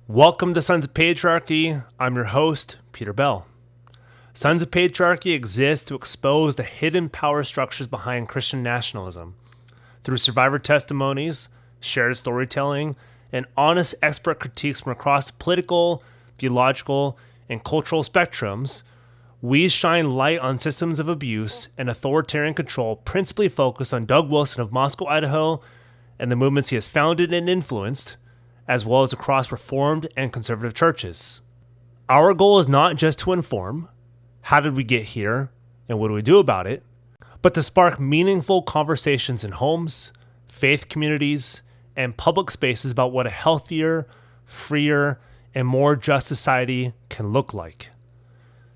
Welcome to Sons of Patriarchy. I'm your host, Peter Bell. Sons of Patriarchy exists to expose the hidden power structures behind Christian nationalism. Through survivor testimonies, shared storytelling, and honest expert critiques from across the political, theological, and cultural spectrums, we shine light on systems of abuse and authoritarian control principally focused on Doug Wilson of Moscow, Idaho, and the movements he has founded and influenced, as well as across Reformed and conservative churches. Our goal is not just to inform, how did we get here, and what do we do about it, but to spark meaningful conversations in homes, faith communities, and public spaces about what a healthier, freer, and more just society can look like.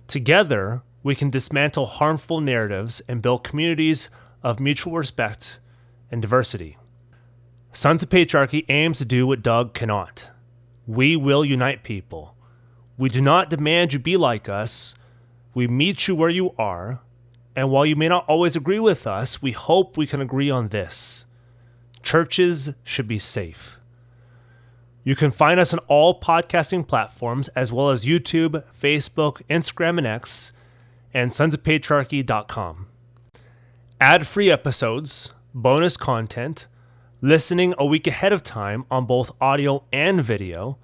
Together, we can dismantle harmful narratives and build communities of mutual respect and diversity. Sons of Patriarchy aims to do what Doug cannot. We will unite people. We do not demand you be like us. We meet you where you are. And while you may not always agree with us, we hope we can agree on this. Churches should be safe. You can find us on all podcasting platforms as well as YouTube, Facebook, Instagram, and X, and sonsofpatriarchy.com. Ad-free episodes, bonus content, listening a week ahead of time on both audio and video,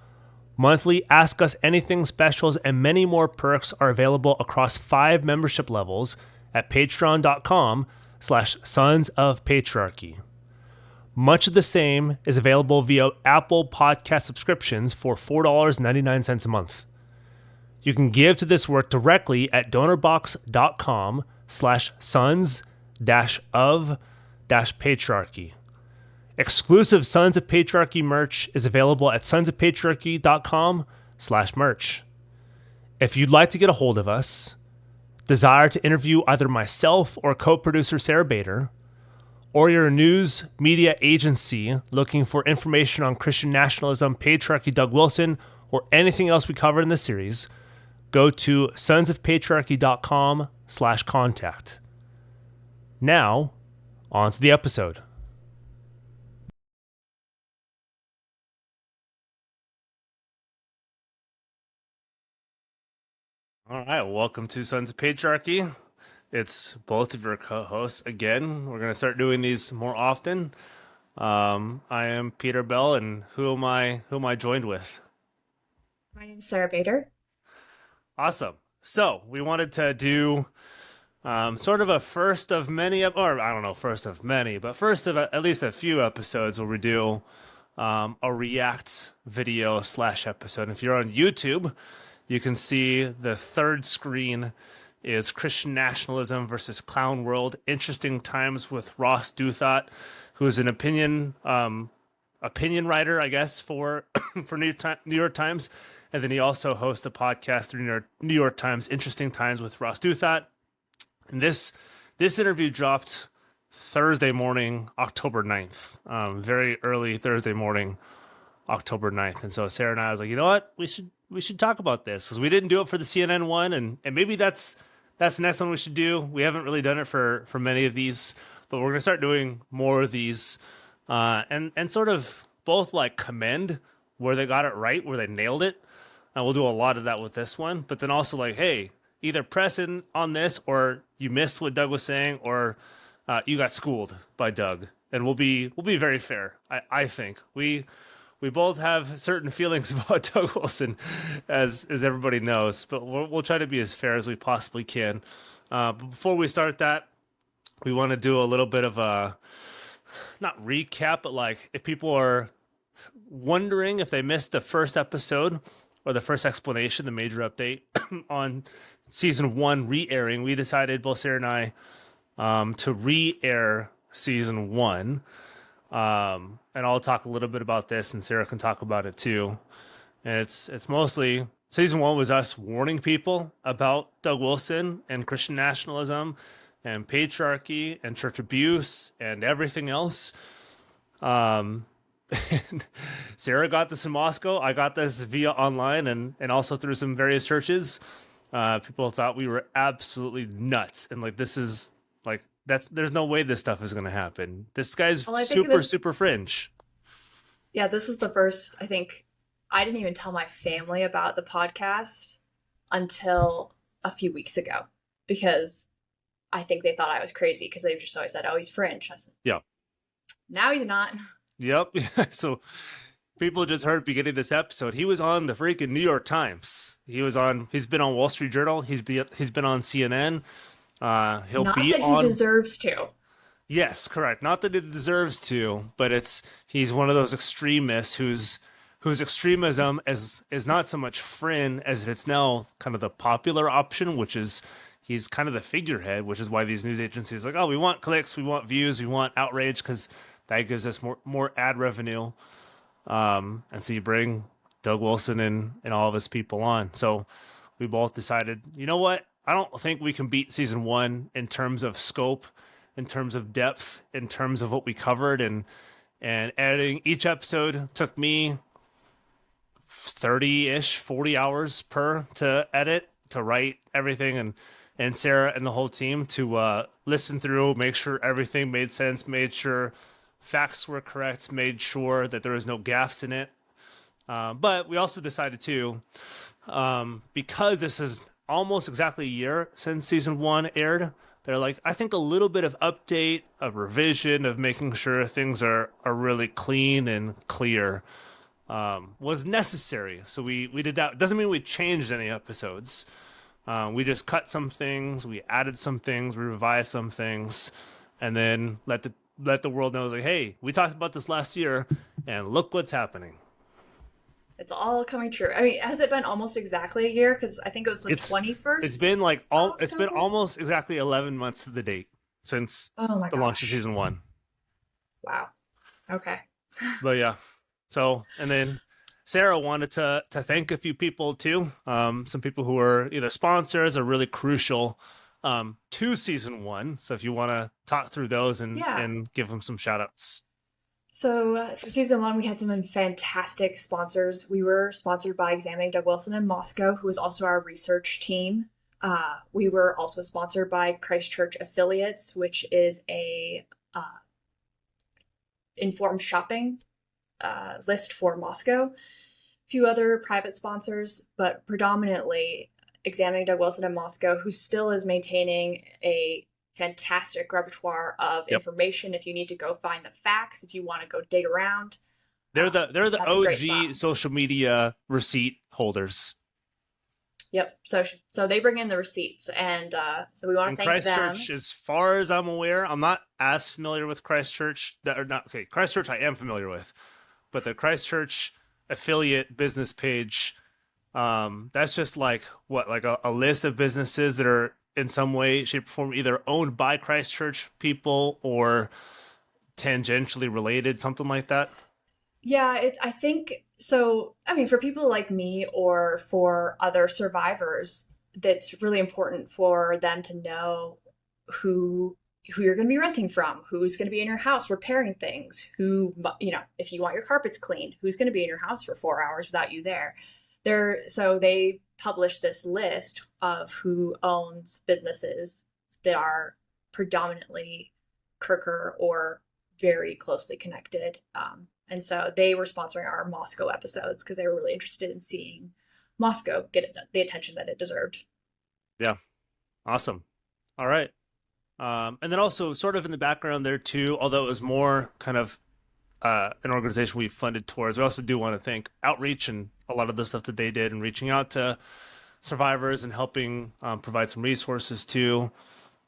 monthly Ask Us Anything specials, and many more perks are available across 5 membership levels at patreon.com/Sons of Patriarchy. Much of the same is available via Apple Podcast subscriptions for $4.99 a month. You can give to this work directly at donorbox.com/sons-of-patriarchy. Exclusive Sons of Patriarchy merch is available at sonsofpatriarchy.com/merch. If you'd like to get a hold of us, desire to interview either myself or co-producer Sarah Bader, or you're a news media agency looking for information on Christian nationalism, patriarchy, Doug Wilson, or anything else we covered in this series, go to sonsofpatriarchy.com/contact. Now, on to the episode. All right, welcome to Sons of Patriarchy. It's both of your co-hosts again. We're going to start doing these more often. I am Peter Bell, and who am I joined with? My name's Sarah Bader. Awesome. So we wanted to do sort of a first of many, or I don't know, first of many, but first of at least a few episodes where we do a React video / episode. If you're on YouTube, you can see the third screen is Christian Nationalism versus Clown World. Interesting times with Ross Douthat, who is an opinion writer, I guess, for for New York Times. And then he also hosts a podcast through New York Times, Interesting Times with Ross Douthat. And this interview dropped Thursday morning, October 9th. Very early Thursday morning, October 9th. And so Sarah and I was like, you know what? We should talk about this because we didn't do it for the CNN one, and maybe that's the next one we should do. We haven't really done it for many of these, but we're gonna start doing more of these, and sort of both like commend where they got it right, where they nailed it, and we'll do a lot of that with this one. But then also like, hey, either press in on this, or you missed what Doug was saying, or you got schooled by Doug, and we'll be very fair. I think we both have certain feelings about Doug Wilson, as everybody knows, but we'll try to be as fair as we possibly can. But before we start that, we want to do a little bit of a, not recap, but like if people are wondering if they missed the first episode or the first explanation, the major update on season 1 re-airing, we decided, both Sarah and I, to re-air season 1. And I'll talk a little bit about this, and Sarah can talk about it too. And it's mostly, season 1 was us warning people about Doug Wilson and Christian nationalism and patriarchy and church abuse and everything else. And Sarah got this in Moscow. I got this via online and also through some various churches. People thought we were absolutely nuts, and like, this is like, there's no way this stuff is going to happen. This guy's super fringe. Yeah, this is the first, I think, I didn't even tell my family about the podcast until a few weeks ago because I think they thought I was crazy because they've just always said, "Oh, he's fringe." I said, Yeah. "Now he's not." Yep. So people just heard beginning of this episode. He was on the freaking New York Times. He's been on Wall Street Journal. He's been on CNN. He'll Not be that he on. deserves to. Yes, correct. Not that it deserves to, but he's one of those extremists whose extremism is not so much frin as it's now kind of the popular option, which is he's kind of the figurehead, which is why these news agencies are like, oh, we want clicks, we want views, we want outrage because that gives us more ad revenue. And so you bring Doug Wilson and all of his people on. So we both decided, you know what? I don't think we can beat season one in terms of scope, in terms of depth, in terms of what we covered, and editing each episode took me 30-ish, 40 hours per to edit, to write everything, and Sarah and the whole team to listen through, make sure everything made sense, made sure facts were correct, made sure that there was no gaffes in it. But we also decided to, because this is almost exactly a year since season one aired, they're like, I think a little bit of update, of revision, of making sure things are really clean and clear was necessary. So we did that. Doesn't mean we changed any episodes. We just cut some things, we added some things, we revised some things, and then let the world know, like, hey, we talked about this last year, and look what's happening. It's all coming true. I mean, has it been almost exactly a year? Because I think it was the It's 21st it's been like of it's been October. almost exactly 11 months to the date since Oh my the launch of gosh. season one. Wow. Okay. But yeah, so and then Sarah wanted to thank a few people too. Some people who were either sponsors or really crucial to season one. So if you want to talk through those Yeah. and give them some shout outs. So for season one, we had some fantastic sponsors. We were sponsored by Examining Doug Wilson in Moscow, who was also our research team. We were also sponsored by Christchurch Affiliates, which is a informed shopping list for Moscow. A few other private sponsors, but predominantly Examining Doug Wilson in Moscow, who still is maintaining a fantastic repertoire of Yep. information if you need to go find the facts, if you want to go dig around. They're the That's a great spot. OG social media receipt holders. Yep. So they bring in the receipts, and so we want to And thank them. Christchurch, as far as I'm aware, I'm not as familiar with Christchurch. That or not okay. Christchurch, I am familiar with, but the Christchurch affiliate business page, that's just like what, like a list of businesses that are in some way, shape, or form either owned by Christchurch people or tangentially related, something like that. Yeah, I think so. I mean, for people like me or for other survivors, that's really important for them to know who who you're going to be renting from, who's going to be in your house repairing things, if you want your carpets cleaned, who's going to be in your house for 4 hours without you there. So they publish this list of who owns businesses that are predominantly Kirker or very closely connected. And so they were sponsoring our Moscow episodes because they were really interested in seeing Moscow get the attention that it deserved. Yeah, awesome. All right. And then also, sort of in the background there too, although it was more kind of an organization we funded towards, we also do want to thank Outreach and a lot of the stuff that they did and reaching out to survivors and helping provide some resources too.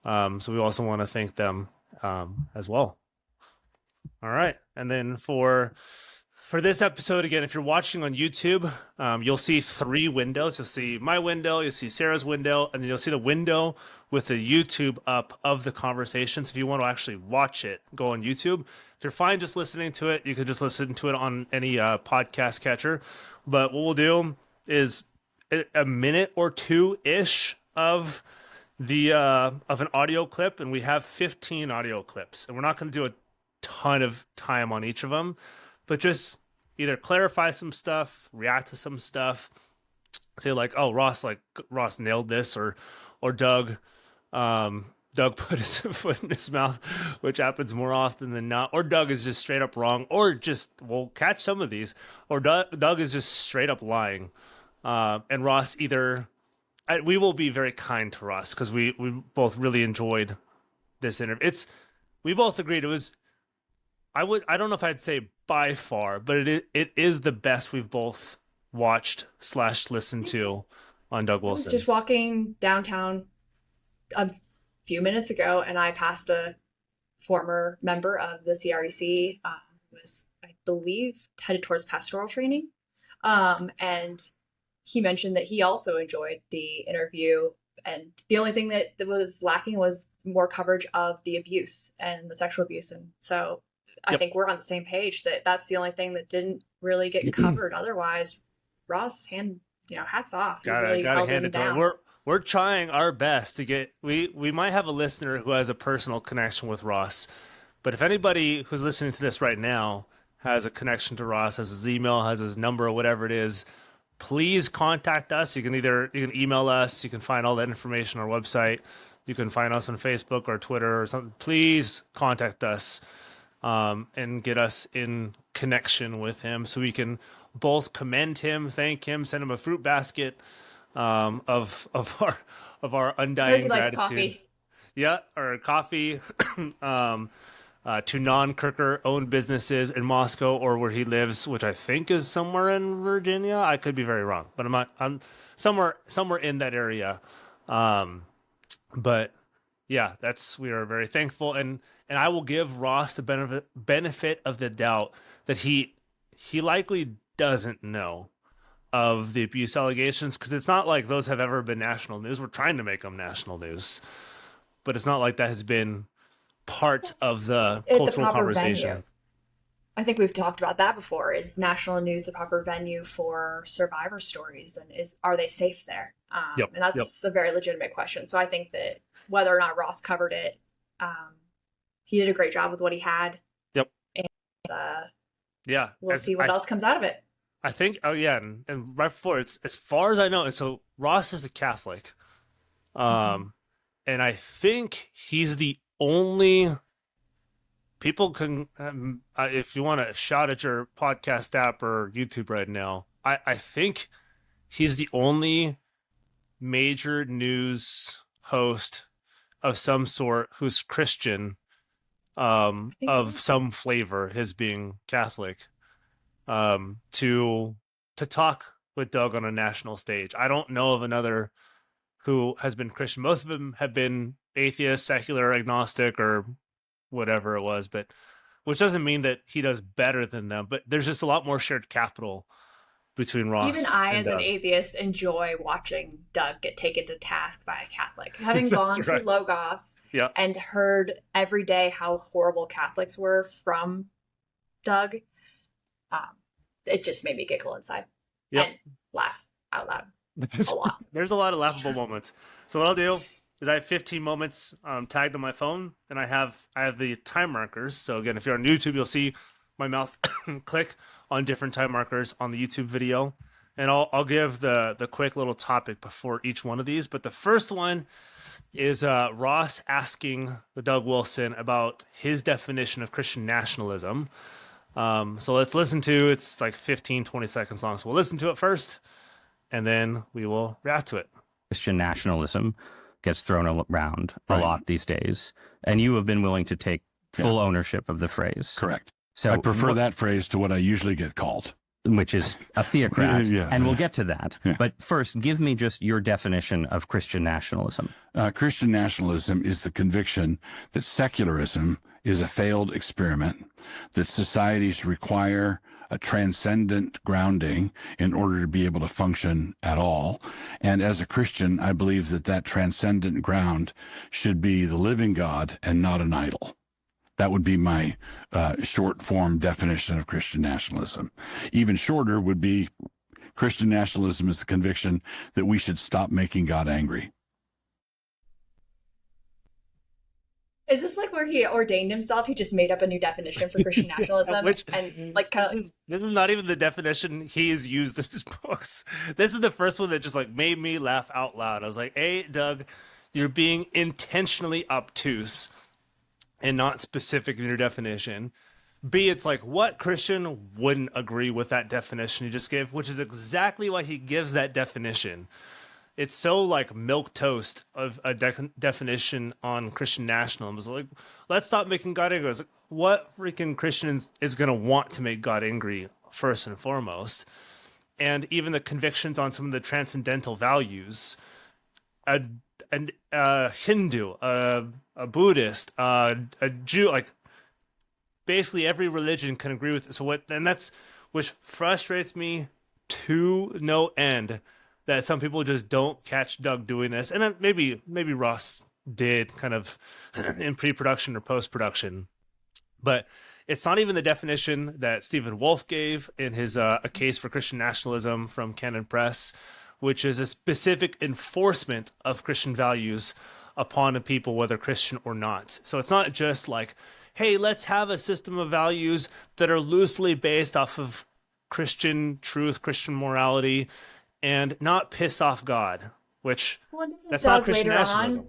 So we also want to thank them as well. All right. And then for this episode, again, if you're watching on YouTube, you'll see three windows. You'll see my window, you'll see Sarah's window, and then you'll see the window with the YouTube up of the conversation. So if you want to actually watch it, go on YouTube. If you're fine just listening to it, you can just listen to it on any podcast catcher. But what we'll do is a minute or two ish of an audio clip, and we have 15 audio clips, and we're not going to do a ton of time on each of them, but just either clarify some stuff, react to some stuff, say like, "Oh, Ross nailed this," or "Doug Doug put his foot in his mouth, which happens more often than not, or Doug is just straight up wrong, or just we'll catch some of these, or Doug is just straight up lying. And Ross either we will be very kind to Ross because we both really enjoyed this interview. We both agreed it was. I don't know if I'd say by far, but it is the best we've both watched / listened to on Doug I was Wilson. just walking downtown a few minutes ago, and I passed a former member of the CREC who was, I believe, headed towards pastoral training. And he mentioned that he also enjoyed the interview. And the only thing that was lacking was more coverage of the abuse and the sexual abuse. And so I think we're on the same page that that's the only thing that didn't really get covered. Otherwise, Ross, hats off. Gotta hand it to him. We're trying our best to get. We might have a listener who has a personal connection with Ross, but if anybody who's listening to this right now has a connection to Ross, has his email, has his number, or whatever it is, please contact us. You can email us. You can find all that information on our website. You can find us on Facebook or Twitter or something. Please contact us and get us in connection with him so we can both commend him, thank him, send him a fruit basket of our undying gratitude. Coffee. Yeah, or coffee to non-Kirker owned businesses in Moscow or where he lives, which I think is somewhere in Virginia. I could be very wrong, but I'm somewhere in that area. But yeah, we are very thankful, and I will give Ross the benefit of the doubt that he likely doesn't know of the abuse allegations, because it's not like those have ever been national news. We're trying to make them national news, but it's not like that has been part of the cultural conversation. Venue. I think we've talked about that before. Is national news the proper venue for survivor stories, and are they safe there? And that's a very legitimate question. So I think that whether or not Ross covered it, he did a great job with what he had. Yep. And we'll see what else comes out of it. I think, and right before, it's as far as I know, and so Ross is a Catholic, and I think he's the only. People can, if you want to shout at your podcast app or YouTube right now, I think he's the only major news host of some sort who's Christian, of some flavor, his being Catholic, to talk with Doug on a national stage. I don't know of another who has been Christian. Most of them have been atheist, secular, agnostic, or whatever it was, but which doesn't mean that he does better than them, but there's just a lot more shared capital between Ross. Even I, as an atheist, enjoy watching Doug get taken to task by a Catholic. Having gone through Logos and heard every day how horrible Catholics were from Doug, it just made me giggle inside and laugh out loud a lot. There's a lot of laughable moments. So what I'll do is I have 15 moments tagged on my phone, and I have the time markers. So again, if you're on YouTube, you'll see my mouse click on different time markers on the YouTube video, and I'll give the quick little topic before each one of these. But the first one is Ross asking Doug Wilson about his definition of Christian nationalism. So let's listen to it's like 15-20 seconds long. So we'll listen to it first, and then we will react to it. Christian nationalism gets thrown around a lot these days, and you have been willing to take full ownership of the phrase. Correct. So I prefer that phrase to what I usually get called, which is a theocrat. Yes. And we'll get to that. Yeah. But first, give me just your definition of Christian nationalism. Christian nationalism is the conviction that secularism is a failed experiment, that societies require a transcendent grounding in order to be able to function at all. And as a Christian, I believe that transcendent ground should be the living God and not an idol. That would be my short form definition of Christian nationalism. Even shorter would be Christian nationalism is the conviction that we should stop making God angry. Is this like where he ordained himself? He just made up a new definition for Christian nationalism, and like this is not even the definition he has used in his books. This is the first one that just like made me laugh out loud. I was like, "Hey, Doug, you're being intentionally obtuse and not specific in your definition. B, it's like, what Christian wouldn't agree with that definition you just gave, which is exactly why he gives that definition. It's so like milk toast of a definition on Christian nationalism. It's like, let's stop making God angry. It's like, what freaking Christian is going to want to make God angry first and foremost? And even the convictions on some of the transcendental values, a Hindu, a Buddhist, a Jew, like basically every religion can agree with it. So what, and that's, which frustrates me to no end, that some people just don't catch Doug doing this. And then maybe Ross did kind of in pre-production or post-production, but it's not even the definition that Stephen Wolfe gave in his A Case for Christian Nationalism from Canon Press, which is a specific enforcement of Christian values upon a people, whether Christian or not. So it's not just like, hey, let's have a system of values that are loosely based off of Christian truth, Christian morality, and not piss off God, which that's not Christian nationalism.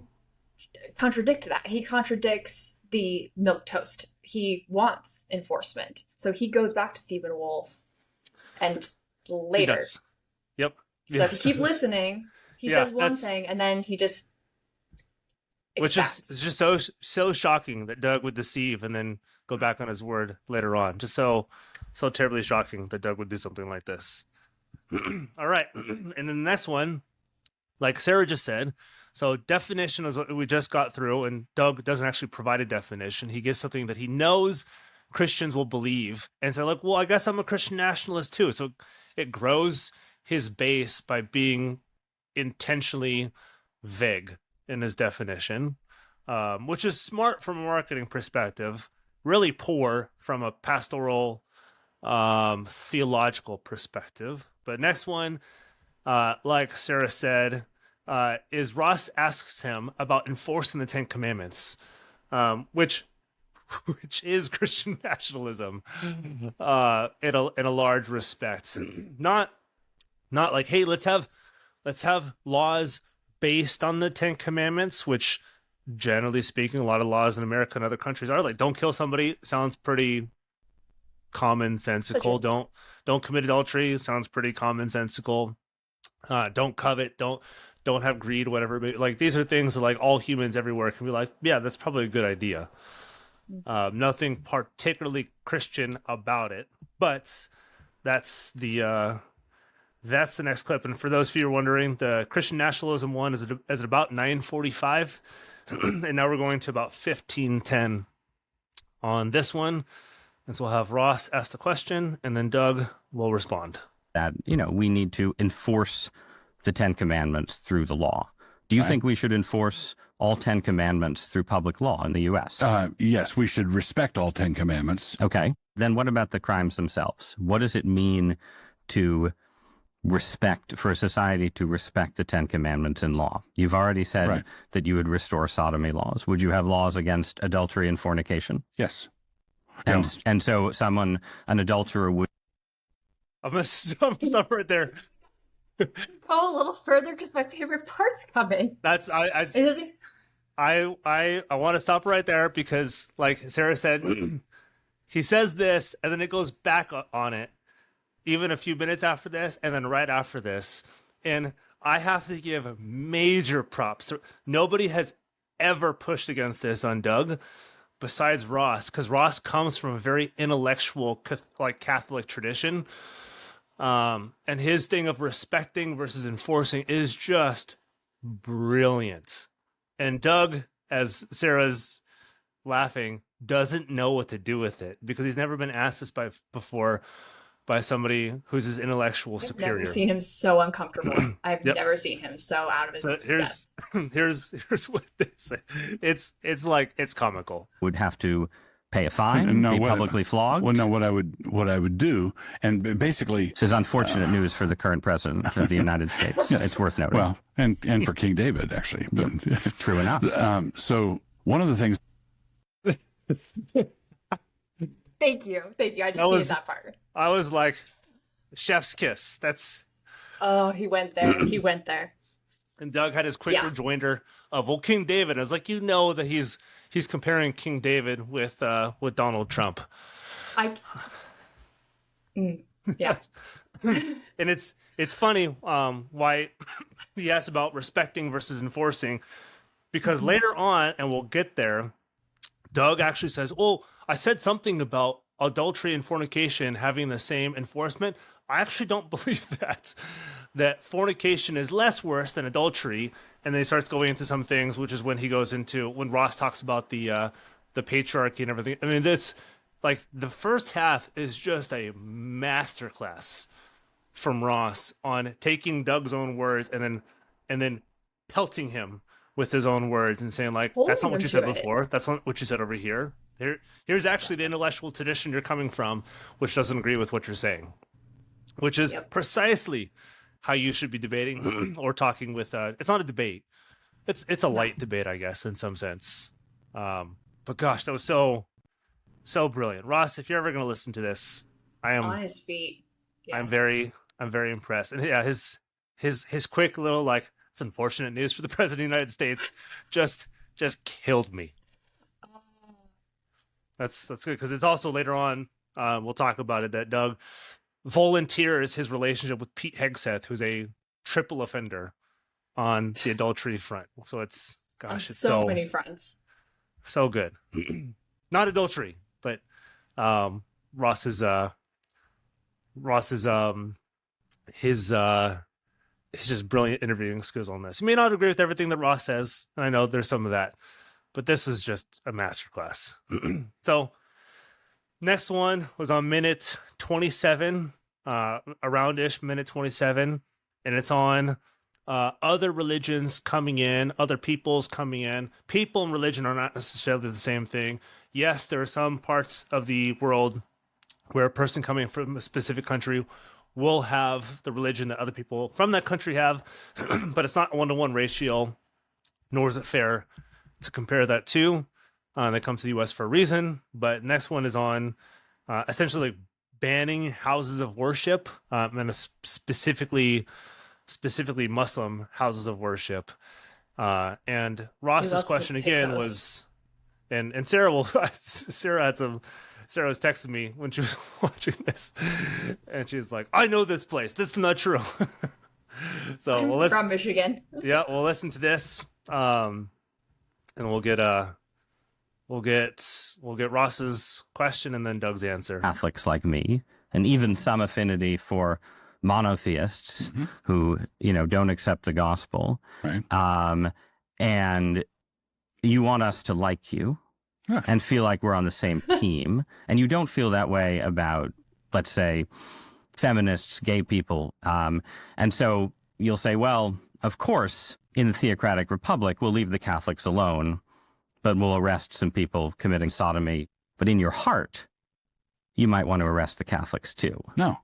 Contradict that. He contradicts the milquetoast. He wants enforcement. So he goes back to Stephen Wolfe and later. He does. Yep. So if you keep listening, he says one thing and then he just expands. Which is just so shocking that Doug would deceive and then go back on his word later on. Just so terribly shocking that Doug would do something like this. All right. And then the next one, like Sarah just said, so definition is what we just got through, and Doug doesn't actually provide a definition. He gives something that he knows Christians will believe and say, like, well, I guess I'm a Christian nationalist too. So it grows his base by being intentionally vague in his definition, which is smart from a marketing perspective, really poor from a pastoral theological perspective. But next one, like Sarah said, is Ross asks him about enforcing the Ten Commandments, which is Christian nationalism in a large respect. Not like, hey, let's have laws based on the Ten Commandments, which generally speaking, a lot of laws in America and other countries are like, don't kill somebody. Sounds pretty commonsensical. Don't commit adultery. Sounds pretty commonsensical. Don't covet. Don't have greed. Whatever. Like, these are things that like all humans everywhere can be like, yeah, that's probably a good idea. Nothing particularly Christian about it, but that's the next clip. And for those of you who are wondering, the Christian nationalism one is at about 9:45, and now we're going to about 15:10 on this one. And so we'll have Ross ask the question, and then Doug will respond. That, we need to enforce the Ten Commandments through the law. Do you think we should enforce all 10 commandments through public law in the U.S.? Yes, we should respect all 10 commandments. Okay. Then what about the crimes themselves? What does it mean to for a society to respect the 10 commandments in law? You've already said that you would restore sodomy laws. Would you have laws against adultery and fornication? Yes. And so an adulterer would... I'm gonna stop right there. Go a little further because my favorite part's coming. That's I want to stop right there because, like Sarah said, he says this and then it goes back on it, even a few minutes after this, and then right after this, and I have to give major props. Nobody has ever pushed against this on Doug, besides Ross, because Ross comes from a very intellectual, Catholic tradition. And his thing of respecting versus enforcing is just brilliant. And Doug, as Sarah's laughing, doesn't know what to do with it because he's never been asked this before by somebody who's his intellectual superior. I've never seen him so uncomfortable. I've never seen him so out of his depth. Here's what they say. It's comical. Would have to pay a fine, be publicly flogged. Well, no, what I would do, and basically, this is unfortunate news for the current president of the United States. Yes. It's worth noting. Well, and for King David, actually. But, true enough. So one of the things. Thank you. I just needed that part. I was like, chef's kiss. That's. Oh, he went there. And Doug had his quick Yeah. rejoinder of, well, King David. I was like, that he's comparing King David with Donald Trump. Yeah. And it's funny why he asked about respecting versus enforcing, because later on, and we'll get there, Doug actually says, "Oh, I said something about adultery and fornication having the same enforcement. I actually don't believe that fornication is less worse than adultery." And then he starts going into some things, which is when Ross talks about the patriarchy and everything. I mean, that's like the first half is just a masterclass from Ross on taking Doug's own words and then pelting him with his own words and saying, like, that's not what you said before. That's not what you said over here. Here's actually the intellectual tradition you're coming from, which doesn't agree with what you're saying, which is precisely how you should be debating or talking with. It's not a debate. It's a light debate, I guess, in some sense. But gosh, that was so brilliant. Ross, if you're ever going to listen to this, I am on his feet. Yeah. I'm very impressed. And yeah, his quick little, like, it's unfortunate news for the president of the United States just killed me. That's good, because it's also later on, we'll talk about it, that Doug volunteers his relationship with Pete Hegseth, who's a triple offender on the adultery front. So it's so many fronts. So good. Not adultery, but Ross's his just brilliant interviewing skills on this. You may not agree with everything that Ross says, and I know there's some of that, but this is just a masterclass. So next one was on minute 27, around-ish minute 27, and it's on other religions coming in, other peoples coming in. People and religion are not necessarily the same thing. Yes, there are some parts of the world where a person coming from a specific country will have the religion that other people from that country have, but it's not a one-to-one ratio, nor is it fair to compare that to. They come to the U.S. for a reason, but next one is on essentially banning houses of worship, and specifically Muslim houses of worship. And Ross's question again was, and Sarah was texting me when she was watching this, and she was like, "I know this place. This is not true." So I'm from Michigan. Yeah, we'll listen to this, and we'll get Ross's question and then Doug's answer. Catholics like me, and even some affinity for monotheists who don't accept the gospel, right? And you want us to like you. Yes. And feel like we're on the same team. And you don't feel that way about, let's say, feminists, gay people. And so you'll say, well, of course, in the theocratic republic, we'll leave the Catholics alone, but we'll arrest some people committing sodomy. But in your heart, you might want to arrest the Catholics too. No.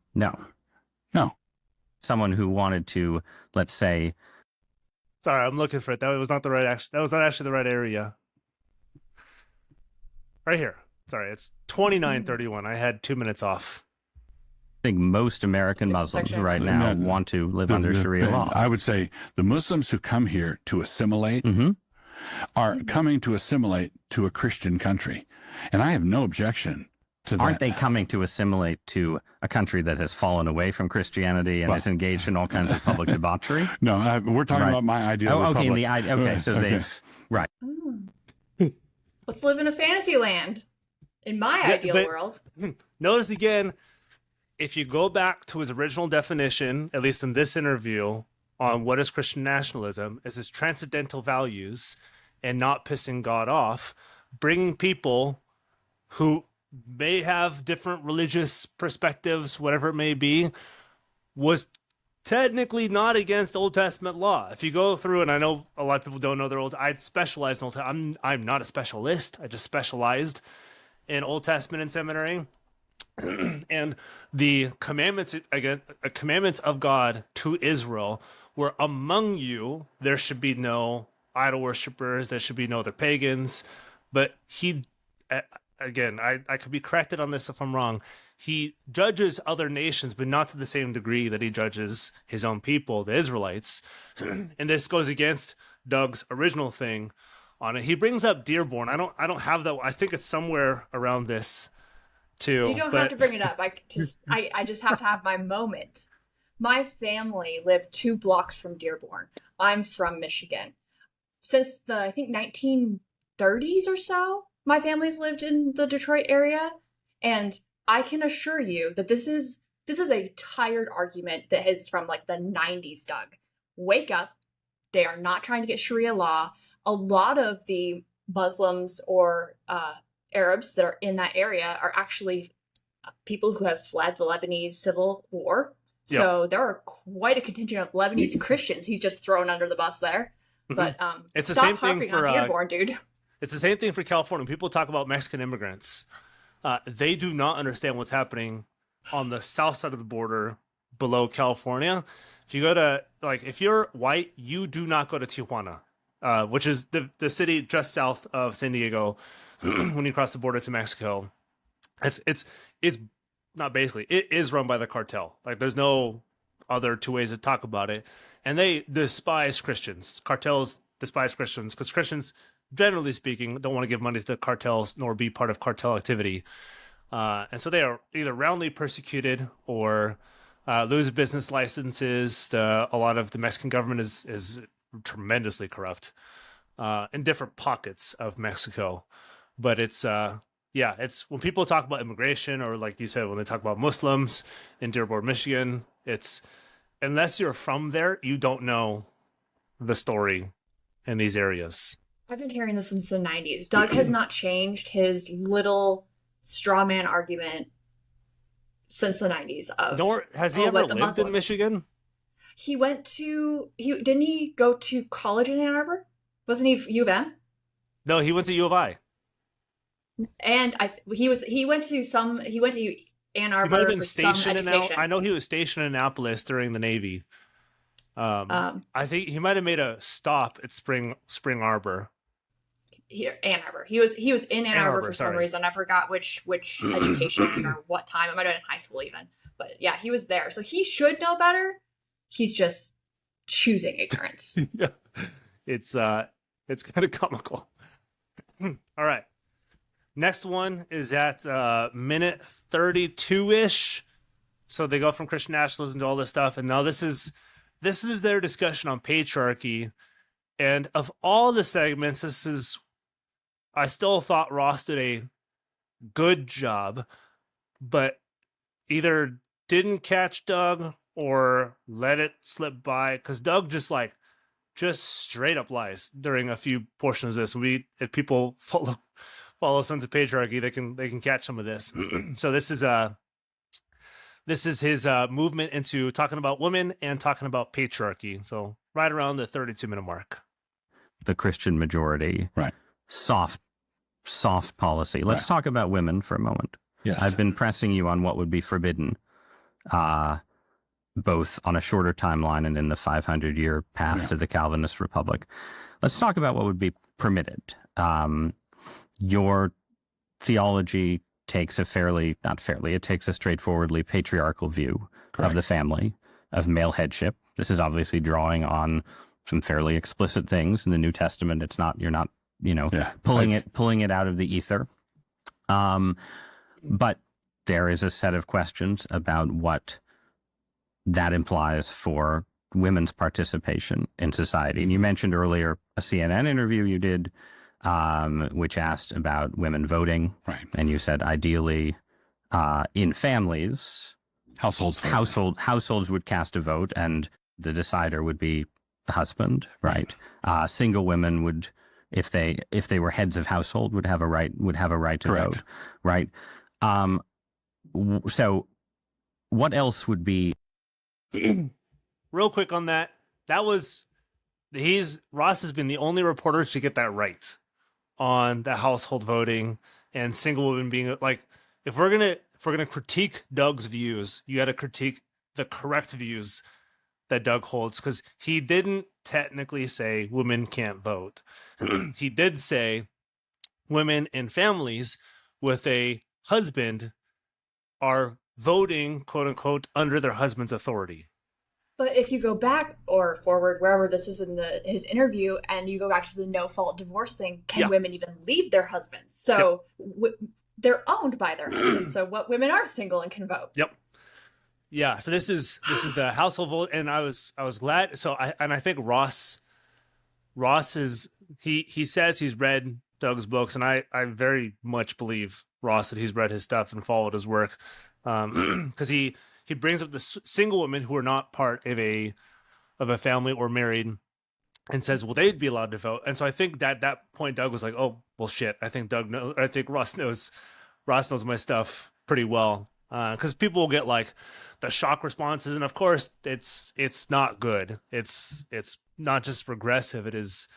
Someone who wanted to, let's say... Sorry, I'm looking for it. That was not actually the right area. Right here. Sorry, it's 29:31. I had 2 minutes off. I think most American Muslims right now want to live under Sharia law. I would say the Muslims who come here to assimilate are coming to assimilate to a Christian country. And I have no objection to that. Aren't they coming to assimilate to a country that has fallen away from Christianity and is engaged in all kinds of public debauchery? No, we're talking about my ideal republic. They've... Right. Let's live in a fantasy land. In my ideal world. Notice again, if you go back to his original definition, at least in this interview, on what is Christian nationalism, is his transcendental values and not pissing God off, bringing people who may have different religious perspectives, whatever it may be, was technically not against Old Testament law. If you go through, and I know a lot of people don't know their I'd specialize in Old Testament. I'm not a specialist. I just specialized in Old Testament in seminary. And the commandments, again, commandments of God to Israel were, among you, there should be no idol worshippers. There should be no other pagans. But he, again, I could be corrected on this if I'm wrong. he judges other nations, but not to the same degree that he judges his own people, the Israelites. And this goes against Doug's original thing on it. He brings up Dearborn. I don't have that. I think it's somewhere around this too. You don't have to bring it up. I just have to have my moment. My family lived 2 blocks from Dearborn. I'm from Michigan. Since the, I think, 1930s or so, my family's lived in the Detroit area, and I can assure you that this is a tired argument that is from like the 90s, Doug. Wake up. They are not trying to get Sharia law. A lot of the Muslims or Arabs that are in that area are actually people who have fled the Lebanese civil war. Yep. So there are quite a contingent of Lebanese Christians he's just thrown under the bus there. But it's the same thing for Dearborn, dude. It's the same thing for California. People talk about Mexican immigrants. They do not understand what's happening on the south side of the border below California. If you go to, like, if you're white, you do not go to Tijuana, which is the city just south of San Diego when you cross the border to Mexico. It's not basically, it is run by the cartel. Like, there's no other two ways to talk about it. And they despise Christians. Cartels despise Christians because Christians, generally speaking, don't want to give money to the cartels nor be part of cartel activity. And so they are either roundly persecuted or lose business licenses. A lot of the Mexican government is tremendously corrupt in different pockets of Mexico. But it's when people talk about immigration, or like you said, when they talk about Muslims in Dearborn, Michigan, it's unless you're from there, you don't know the story in these areas. I've been hearing this since the 90s. Doug has not changed his little straw man argument since the 90s. Nor has he ever lived in Michigan? He went to didn't he go to college in Ann Arbor? Wasn't he U of M? No, he went to U of I. And he went to Ann Arbor. He might have been for some education. I know he was stationed in Annapolis during the Navy. I think he might have made a stop at Spring Arbor. Ann Arbor. He was in Ann Arbor for some reason. I forgot which education or what time. It might have been high school even. But yeah, he was there. So he should know better. He's just choosing ignorance. Yeah. It's kind of comical. All right. Next one is at minute 32-ish. So they go from Christian nationalism to all this stuff, and now this is their discussion on patriarchy. And of all the segments, I still thought Ross did a good job, but either didn't catch Doug or let it slip by, because Doug just straight up lies during a few portions of this. If people follow Sons of Patriarchy, they can catch some of this. So this is his movement into talking about women and talking about patriarchy. So right around the 32-minute mark. The Christian majority, right? Soft policy. Let's talk about women for a moment. Yes, I've been pressing you on what would be forbidden, both on a shorter timeline and in the 500-year path to the Calvinist Republic. Let's talk about what would be permitted. Your theology takes it takes a straightforwardly patriarchal view of the family, of male headship. This is obviously drawing on some fairly explicit things in the New Testament. You're not pulling it out of the ether. But there is a set of questions about what that implies for women's participation in society. And you mentioned earlier a CNN interview you did, which asked about women voting. Right. And you said ideally in families, households would cast a vote, and the decider would be the husband, right? Single women would, if they were heads of household, would have a right to vote, right? So what else would be? Real quick on that. Ross has been the only reporter to get that right on the household voting and single women being like, if we're gonna critique Doug's views, you got to critique the correct views that Doug holds, because he didn't technically say women can't vote. He did say women in families with a husband are voting, quote unquote, under their husband's authority. But if you go back or forward, wherever this is in his interview, and you go back to the no-fault divorce thing, can women even leave their husbands? So they're owned by their husbands. So what women are single and can vote? Yep. Yeah. So this is the household vote, and I was glad. So I think Ross is he says he's read Doug's books, and I very much believe Ross that he's read his stuff and followed his work, because he brings up the single women who are not part of a family or married, and says, well, they'd be allowed to vote. And so I think that point Doug was like, oh well, shit. I think Ross knows my stuff pretty well, because people will get like the shock responses, and of course it's not good. It's not just regressive. It is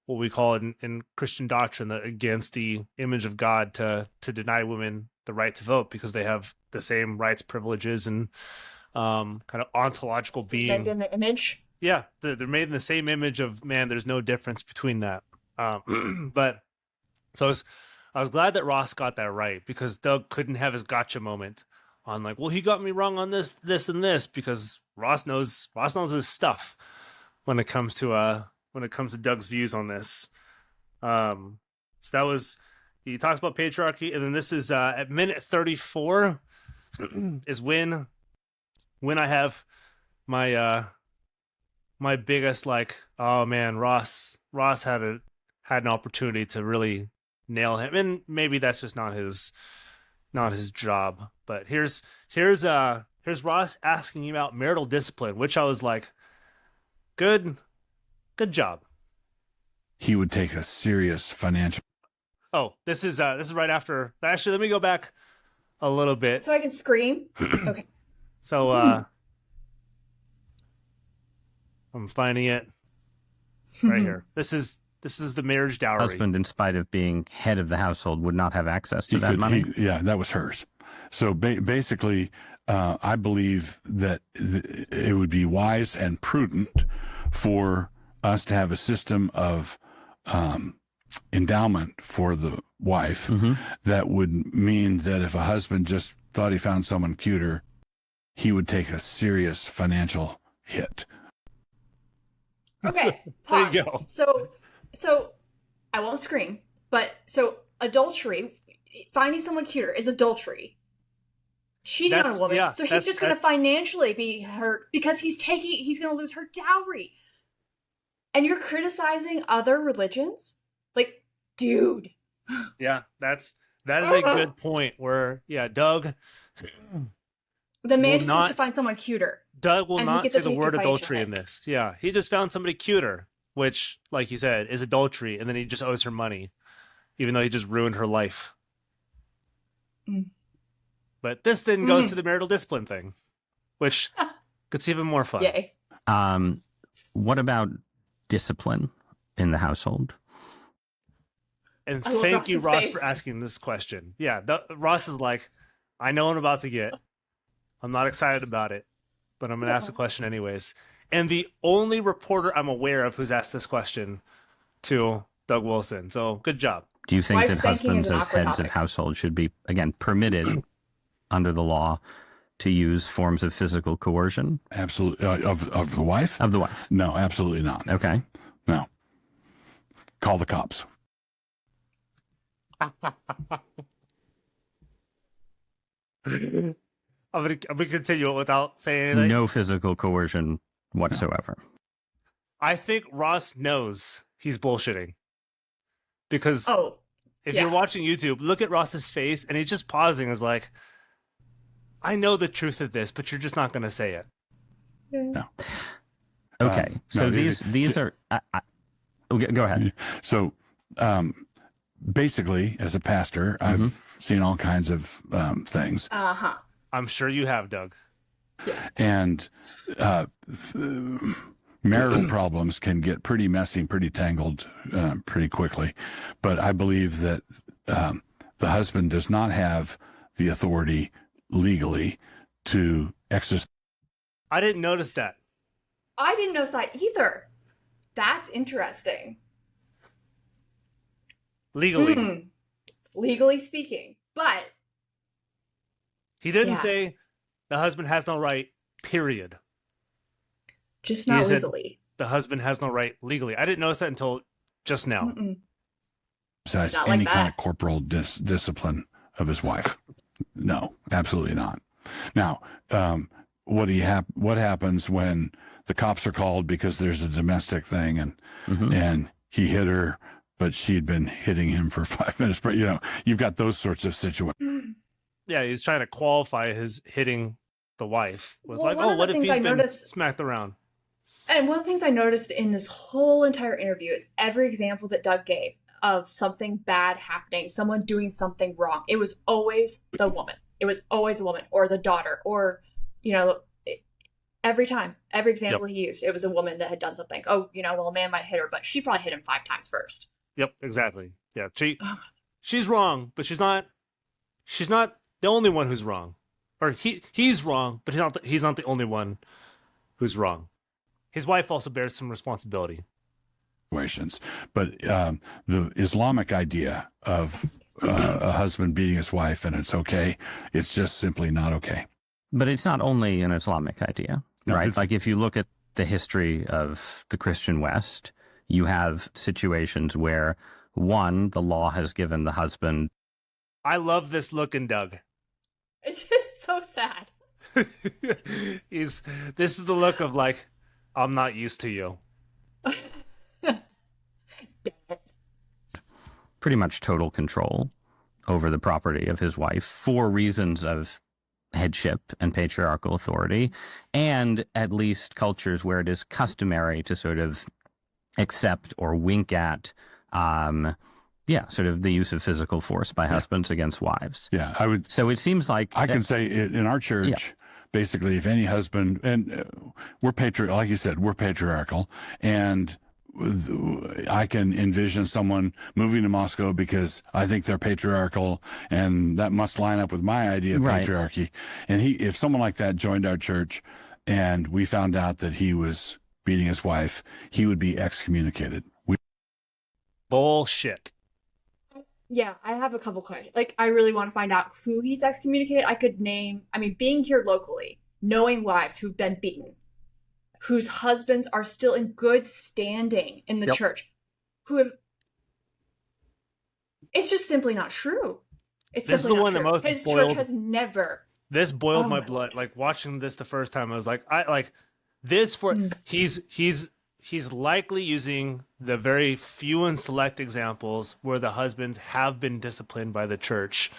what we call it in Christian doctrine, that against the image of God to deny women the right to vote, because they have the same rights, privileges, and kind of ontological being. Made in the image. Yeah, they're made in the same image of man. There's no difference between that. But so I was glad that Ross got that right, because Doug couldn't have his gotcha moment on like, well, he got me wrong on this, and this, because Ross knows his stuff when it comes to Doug's views on this. So that was, he talks about patriarchy, and then this is at minute 34 is when I have my my biggest like, oh man, Ross had an opportunity to really nail him, and maybe that's just not his job. But here's Ross asking you about marital discipline, which I was like, good job. He would take a serious financial. Oh, this is right after. Actually, let me go back a little bit so I can scream. Okay. So I'm finding it right here. This is the marriage dowry. Husband, in spite of being head of the household, would not have access to that money. That was hers. So basically, I believe that it would be wise and prudent for us to have a system of endowment for the wife that would mean that if a husband just thought he found someone cuter, he would take a serious financial hit. Okay, pause. There you go. So I won't scream, but so adultery, finding someone cuter is adultery. Cheating on a woman. Yeah, so he's just going to financially be hurt because he's going to lose her dowry. And you're criticizing other religions? Like, dude. Yeah, that is a good point where, Doug. The man just wants to find someone cuter. Doug will not say the word adultery in this. Yeah, he just found somebody cuter, which, like you said, is adultery, and then he just owes her money, even though he just ruined her life. But this then goes to the marital discipline thing, which gets even more fun. Yay. What about discipline in the household? And thank you, Ross, for asking this question. Yeah, Ross is like, I know what I'm about to get. I'm not excited about it, but I'm going to ask the question anyways. And the only reporter I'm aware of who's asked this question to Doug Wilson. So good job. Do you think that husbands as heads of household should be, again, permitted under the law to use forms of physical coercion? Absolutely. Of the wife? Of the wife. No, absolutely not. Okay. No. Call the cops. I'm gonna continue it without saying anything. No physical coercion whatsoever. No. I think Ross knows he's bullshitting. Because if you're watching YouTube, look at Ross's face, and he's just pausing as like, I know the truth of this, but you're just not going to say it. No. Okay. So these are... go ahead. So basically, as a pastor, I've seen all kinds of things. Uh-huh. I'm sure you have, Doug. Yeah. And marital problems can get pretty messy, pretty tangled pretty quickly. But I believe that the husband does not have the authority legally to exercise. I didn't notice that. I didn't notice that either. That's interesting. Legally. Legally speaking. But He didn't Yeah. say the husband has no right, period. Just He not said legally. the husband has no right legally. I didn't notice that until just now. Mm-mm. Besides Not like any kind that. of corporal discipline of his wife. No, absolutely not. Now, what happens when the cops are called because there's a domestic thing and he hit her, but she'd been hitting him for 5 minutes? But you've got those sorts of situations. Yeah, he's trying to qualify his hitting the wife with Well, one of the what if things he's I been noticed- smacked around? And one of the things I noticed in this whole entire interview is every example that Doug gave of something bad happening, someone doing something wrong, it was always the woman. It was always a woman or the daughter or, every time, every example he used, it was a woman that had done something. Oh, well, a man might hit her, but she probably hit him 5 times first. Yep, exactly. Yeah, she's wrong, but she's not the only one who's wrong. Or he's wrong, but he's not the only one who's wrong. His wife also bears some responsibility. But the Islamic idea of a husband beating his wife and it's okay, it's just simply not okay. But it's not only an Islamic idea, No, right? Like if you look at the history of the Christian West, you have situations where, one, the law has given the husband. I love this look in Doug. It's just so sad. This is the look of like, I'm not used to you. Pretty much total control over the property of his wife for reasons of headship and patriarchal authority, and at least cultures where it is customary to sort of accept or wink at sort of the use of physical force by husbands against wives. Yeah, I would. So it seems like I can say in our church, basically, if any husband, and we're like you said, we're patriarchal, and I can envision someone moving to Moscow because I think they're patriarchal, and that must line up with my idea of patriarchy. And if someone like that joined our church, and we found out that he was beating his wife, he would be excommunicated. Bullshit. Yeah, I have a couple questions. Like, I really want to find out who he's excommunicated. I could name, being here locally, knowing wives who've been beaten, whose husbands are still in good standing in the church, who have. It's just simply not true. It's This is simply the not one that true. most His boiled- church has never. This boiled Oh my my blood. Lord. Like watching this the first time, I was like, he's likely using the very few and select examples where the husbands have been disciplined by the church,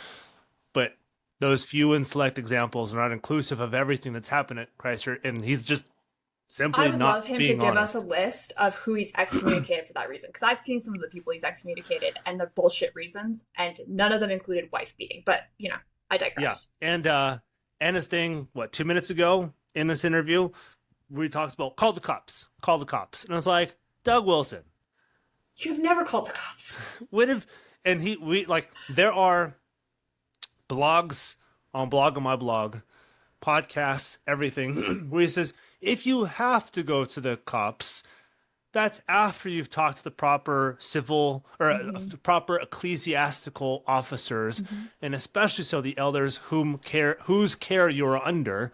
but those few and select examples are not inclusive of everything that's happened at Christ Church, and he's just simply I would not love him to being give honest. us a list of who he's excommunicated for that reason, because I've seen some of the people he's excommunicated and the bullshit reasons, and none of them included wife beating. But I digress. Yeah, and his thing 2 minutes ago in this interview where he talks about call the cops, and I was like, Doug Wilson, You've never called the cops. there are blogs on Blog on My Blog, podcasts, everything, where he says, if you have to go to the cops, that's after you've talked to the proper civil or the proper ecclesiastical officers, and especially so the elders whose care you're under.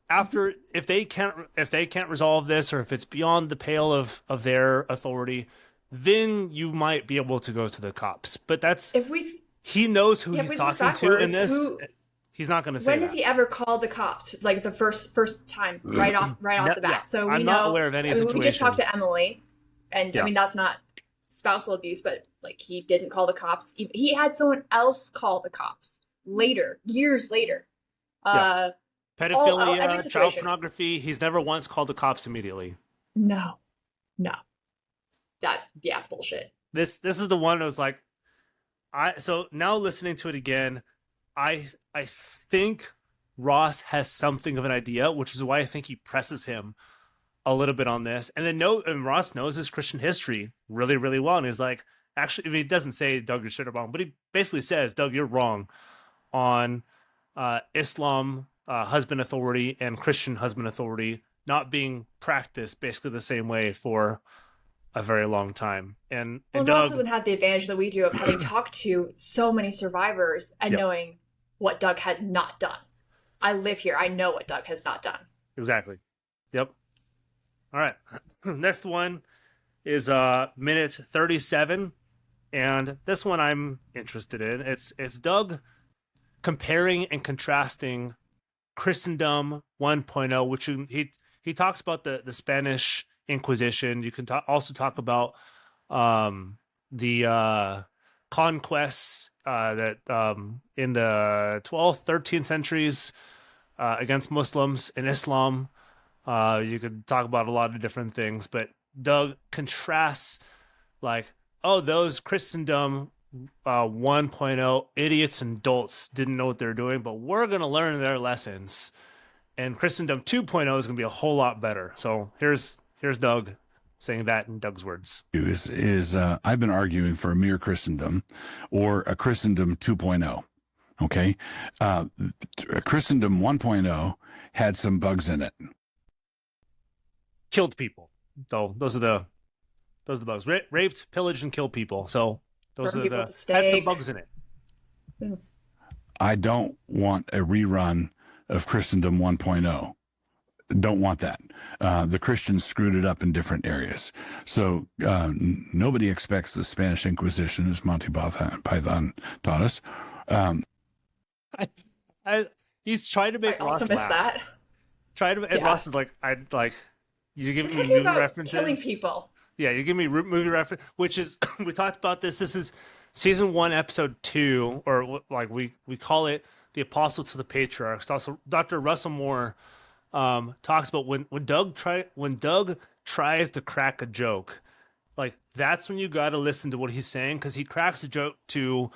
After, if they can't resolve this, or if it's beyond the pale of their authority, then you might be able to go to the cops. But he knows who he's talking to in this. He's not going to say when that. has he ever called the cops? Like the first time, right off the bat. Yeah, So I'm not aware of any situation. We just talked to Emily, and Yeah. that's not spousal abuse, but like he didn't call the cops. He had someone else call the cops later, years later. Pedophilia, every child situation. pornography. He's never once called the cops immediately. No. Bullshit. This is the one that was like, so now listening to it again, I think Ross has something of an idea, which is why I think he presses him a little bit on this. And Ross knows his Christian history really, really well. And he's like, actually, he doesn't say, Doug, you're shit wrong, but he basically says, Doug, you're wrong on Islam husband authority and Christian husband authority not being practiced basically the same way for a very long time. And Ross Doug doesn't have the advantage that we do of having talked to so many survivors and knowing what Doug has not done. I live here. I know what Doug has not done. Exactly. Yep. All right. Next one is minute 37, and this one I'm interested in. It's Doug comparing and contrasting Christendom 1.0, which he talks about the Spanish Inquisition. You can also talk about the conquests that in the 12th, 13th centuries against Muslims in Islam. You could talk about a lot of different things, but Doug contrasts like, oh, those Christendom 1.0 idiots and dolts didn't know what they're doing, but we're going to learn their lessons. And Christendom 2.0 is going to be a whole lot better. So here's Doug saying that in Doug's words. I've been arguing for a mere Christendom or a Christendom 2.0. Okay. Christendom 1.0 had some bugs in it. Killed people. So those are the bugs. Raped, pillaged, and killed people. So those Burned are people the at the had some stake. bugs in it. I don't want a rerun of Christendom 1.0. Don't want that. The Christians screwed it up in different areas. So nobody expects the Spanish Inquisition, as Monty Python taught us. He's trying to make I Ross also missed laugh. And Yeah. Ross is like, you're giving me Talking movie about references. killing people. Yeah, you give me movie reference, which is we talked about this. This is season 1, episode 2, or like we call it the Apostles to the Patriarchs. Also, Dr. Russell Moore talks about when Doug tries to crack a joke, like that's when you got to listen to what he's saying, because he cracks a joke to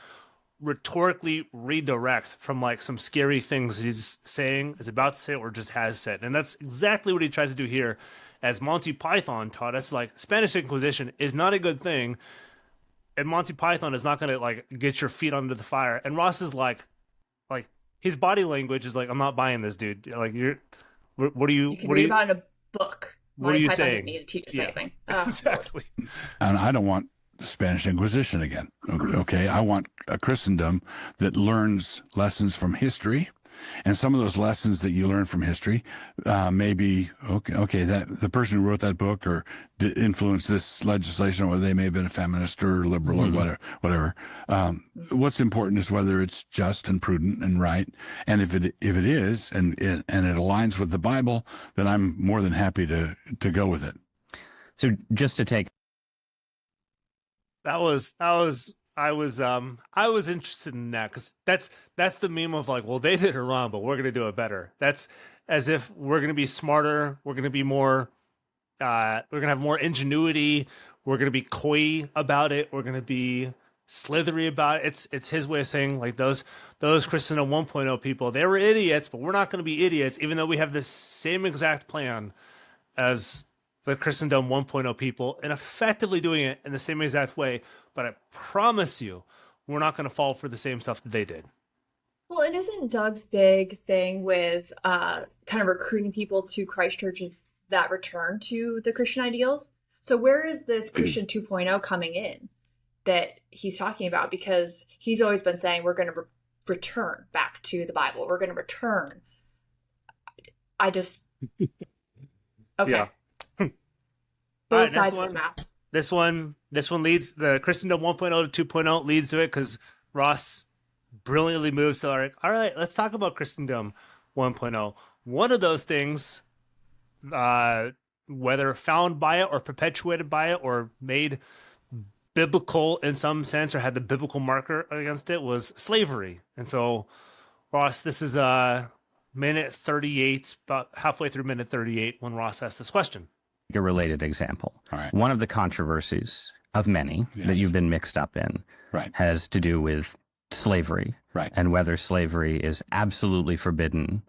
rhetorically redirect from like some scary things he's saying, is about to say, or just has said. And that's exactly what he tries to do here. As Monty Python taught us, like Spanish Inquisition is not a good thing, and Monty Python is not going to like get your feet under the fire. And Ross is like his body language is like, I'm not buying this, dude. Like what are you? You can what read are you? about in a book. What are you Python saying? didn't need to teach us Yeah. anything. Exactly. And I don't want the Spanish Inquisition again. Okay. I want a Christendom that learns lessons from history. And some of those lessons that you learn from history may be, okay, that the person who wrote that book or influenced this legislation, or they may have been a feminist or liberal or whatever. What's important is whether it's just and prudent and right. And if it is, and it aligns with the Bible, then I'm more than happy to go with it. So just to take I was interested in that, because that's the meme of like, well, they did it wrong, but we're gonna do it better. That's as if we're gonna be smarter, we're gonna be more, we're gonna have more ingenuity, we're gonna be coy about it, we're gonna be slithery about it. It's his way of saying like those Christendom 1.0 people, they were idiots, but we're not gonna be idiots, even though we have the same exact plan as the Christendom 1.0 people, and effectively doing it in the same exact way. But I promise you, we're not going to fall for the same stuff that they did. Well, and isn't Doug's big thing with kind of recruiting people to Christ churches that return to the Christian ideals? So where is this Christian 2.0 coming in that he's talking about? Because he's always been saying we're going to return back to the Bible. We're going to return. I just... Okay. Yeah. Both right, sides of this math. This one leads, the Christendom 1.0 to 2.0 leads to it, because Ross brilliantly moves to like, all right, let's talk about Christendom 1.0. One of those things, whether found by it or perpetuated by it or made biblical in some sense or had the biblical marker against it, was slavery. And so, Ross, this is minute 38, about halfway through minute 38 when Ross asked this question. a related example. All right. One of the controversies of many that Yes. you've been mixed up in Right. has to do with slavery. Right. And whether slavery is absolutely forbidden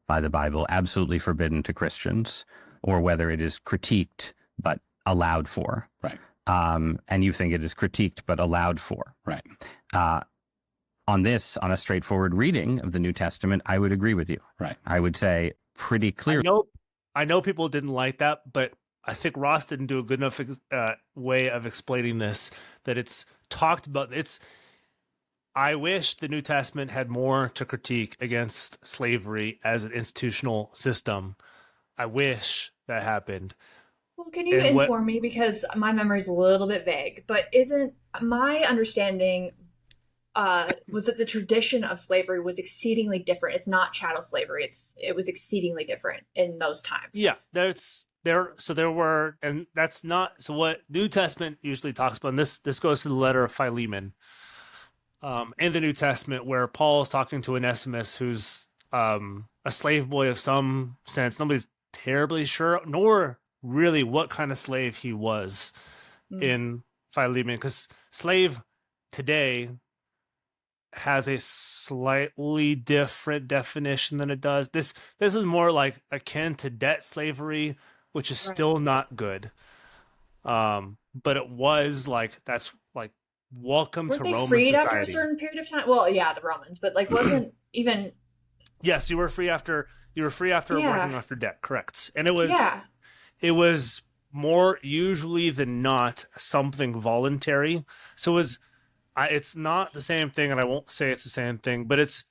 by the Bible, absolutely forbidden to Christians, or whether it is critiqued but allowed for. Right. And you think it is critiqued but allowed for. Right. On a straightforward reading of the New Testament, I would agree with you. Right. I would say pretty clearly. I know people didn't like that, but I think Ross didn't do a good enough way of explaining this, that it's talked about. I wish the New Testament had more to critique against slavery as an institutional system. I wish that happened. Well, can you And what inform me because my memory's a little bit vague, but isn't my understanding was that the tradition of slavery was exceedingly different. It's not chattel slavery. It was exceedingly different in those times. Yeah, there were, and that's not so. What New Testament usually talks about, and this goes to the letter of Philemon, in the New Testament, where Paul is talking to Onesimus, who's a slave boy of some sense. Nobody's terribly sure, nor really what kind of slave he was in Philemon, because slave today has a slightly different definition than it does. This is more like akin to debt slavery, which is still not good. But it was like, that's like, welcome Weren't to they Roman freed society. after a certain period of time? Well, yeah, the Romans, but like wasn't even. Yes, you were free after working after debt. Correct, and it was more usually than not something voluntary. So it's not the same thing, and I won't say it's the same thing, but it's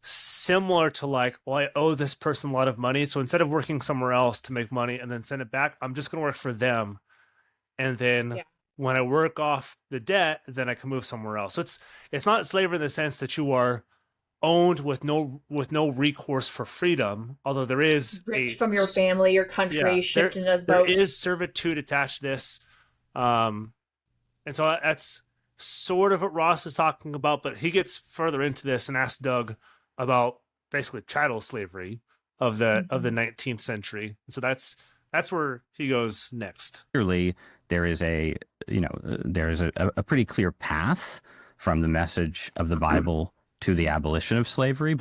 similar to like, well, I owe this person a lot of money, so instead of working somewhere else to make money and then send it back, I'm just going to work for them, and then when I work off the debt, then I can move somewhere else. So it's not slavery in the sense that you are owned with no recourse for freedom, although there is ripped from your family, your country, shipped in a boat. There is servitude attached to this, and so that's sort of what Ross is talking about, but he gets further into this and asks Doug about basically chattel slavery of the 19th century. So that's where he goes next. Clearly, there is a pretty clear path from the message of the Bible to the abolition of slavery,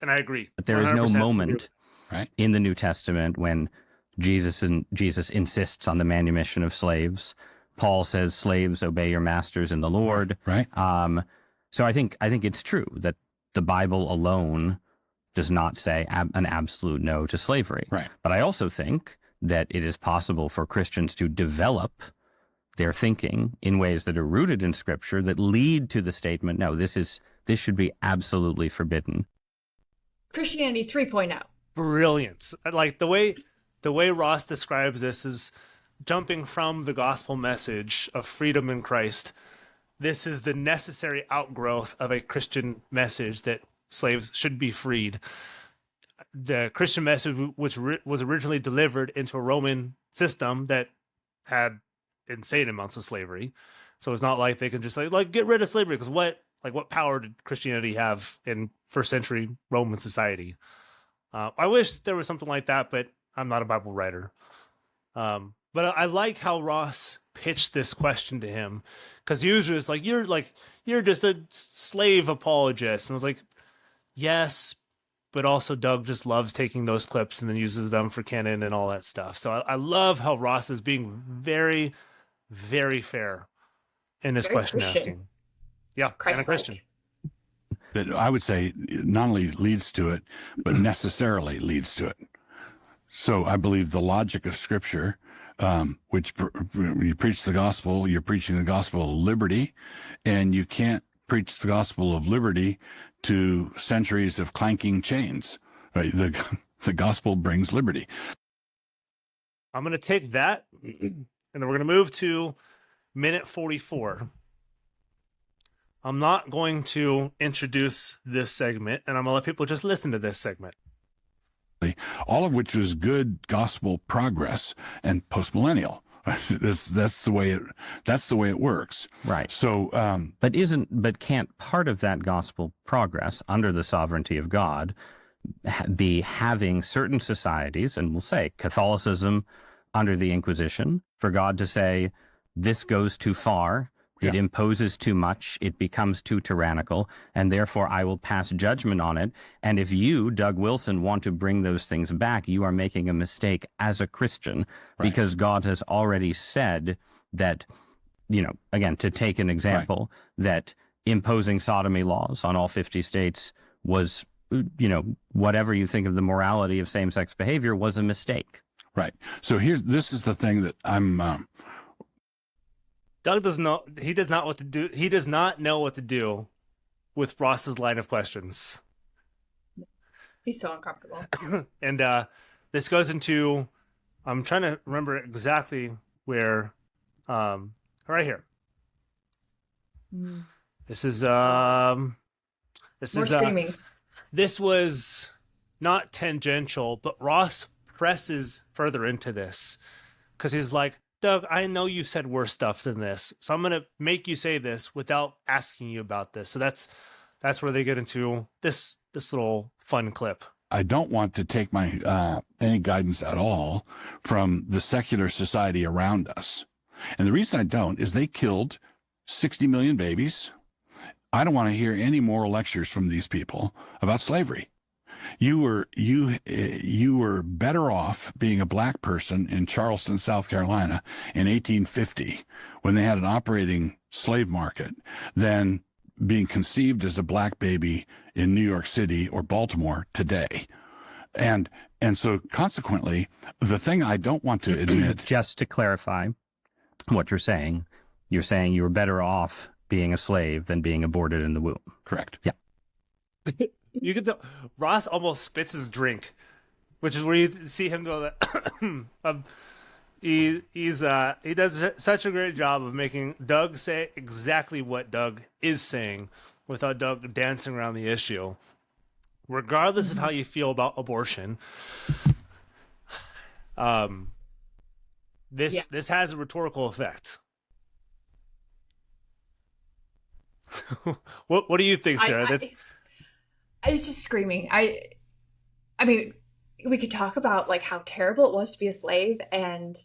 and I agree. But there is no moment right in the New Testament when Jesus insists on the manumission of slaves. Paul says, "Slaves, obey your masters in the Lord." Right. So I think it's true that the Bible alone does not say an absolute no to slavery. Right. But I also think that it is possible for Christians to develop their thinking in ways that are rooted in Scripture that lead to the statement, no, this should be absolutely forbidden. Christianity 3.0. Brilliant. Like the way Ross describes this is jumping from the gospel message of freedom in Christ. This is the necessary outgrowth of a Christian message that slaves should be freed. The Christian message, which was originally delivered into a Roman system that had insane amounts of slavery. So it's not like they can just like get rid of slavery, because what power did Christianity have in first century Roman society? I wish there was something like that, but I'm not a Bible writer. But I like how Ross pitched this question to him, because usually it's like, you're just a slave apologist. And I was like, yes, but also Doug just loves taking those clips and then uses them for canon and all that stuff. So I love how Ross is being very, very fair in his question asking. Yeah, and a Christian. That I would say not only leads to it, but necessarily leads to it. So I believe the logic of Scripture, which you preach the gospel, you're preaching the gospel of liberty, and you can't preach the gospel of liberty to centuries of clanking chains. Right? The gospel brings liberty. I'm going to take that, and then we're going to move to minute 44. I'm not going to introduce this segment, and I'm going to let people just listen to this segment. All of which was good gospel progress and postmillennial. That's the way it works. Right. So, but can't part of that gospel progress under the sovereignty of God be having certain societies, and we'll say Catholicism under the Inquisition, for God to say, this goes too far, it imposes too much, it becomes too tyrannical, and therefore I will pass judgment on it. And if you, Doug Wilson, want to bring those things back, you are making a mistake as a Christian, because God has already said that, again, to take an example, that imposing sodomy laws on all 50 states was, whatever you think of the morality of same-sex behavior, was a mistake. Right. So this is the thing that I'm... Doug does not know what to do. He does not know what to do with Ross's line of questions. He's so uncomfortable. And this goes into, I'm trying to remember exactly where, right here. This is More screaming. This was not tangential, but Ross presses further into this because he's like, Doug, I know you said worse stuff than this, so I'm gonna make you say this without asking you about this. So that's where they get into this little fun clip. I don't want to take my any guidance at all from the secular society around us. And the reason I don't is they killed 60 million babies. I don't want to hear any moral lectures from these people about slavery. You were better off being a black person in Charleston, South Carolina in 1850 when they had an operating slave market than being conceived as a black baby in New York City or Baltimore today. And so consequently, the thing I don't want to admit. Just to clarify what you're saying you were better off being a slave than being aborted in the womb. Correct. Yeah. You get Ross almost spits his drink, which is where you see him go that. He does such a great job of making Doug say exactly what Doug is saying without Doug dancing around the issue. Regardless of how you feel about abortion, this has a rhetorical effect. What do you think, Sarah? I was just screaming. I mean, we could talk about like how terrible it was to be a slave, and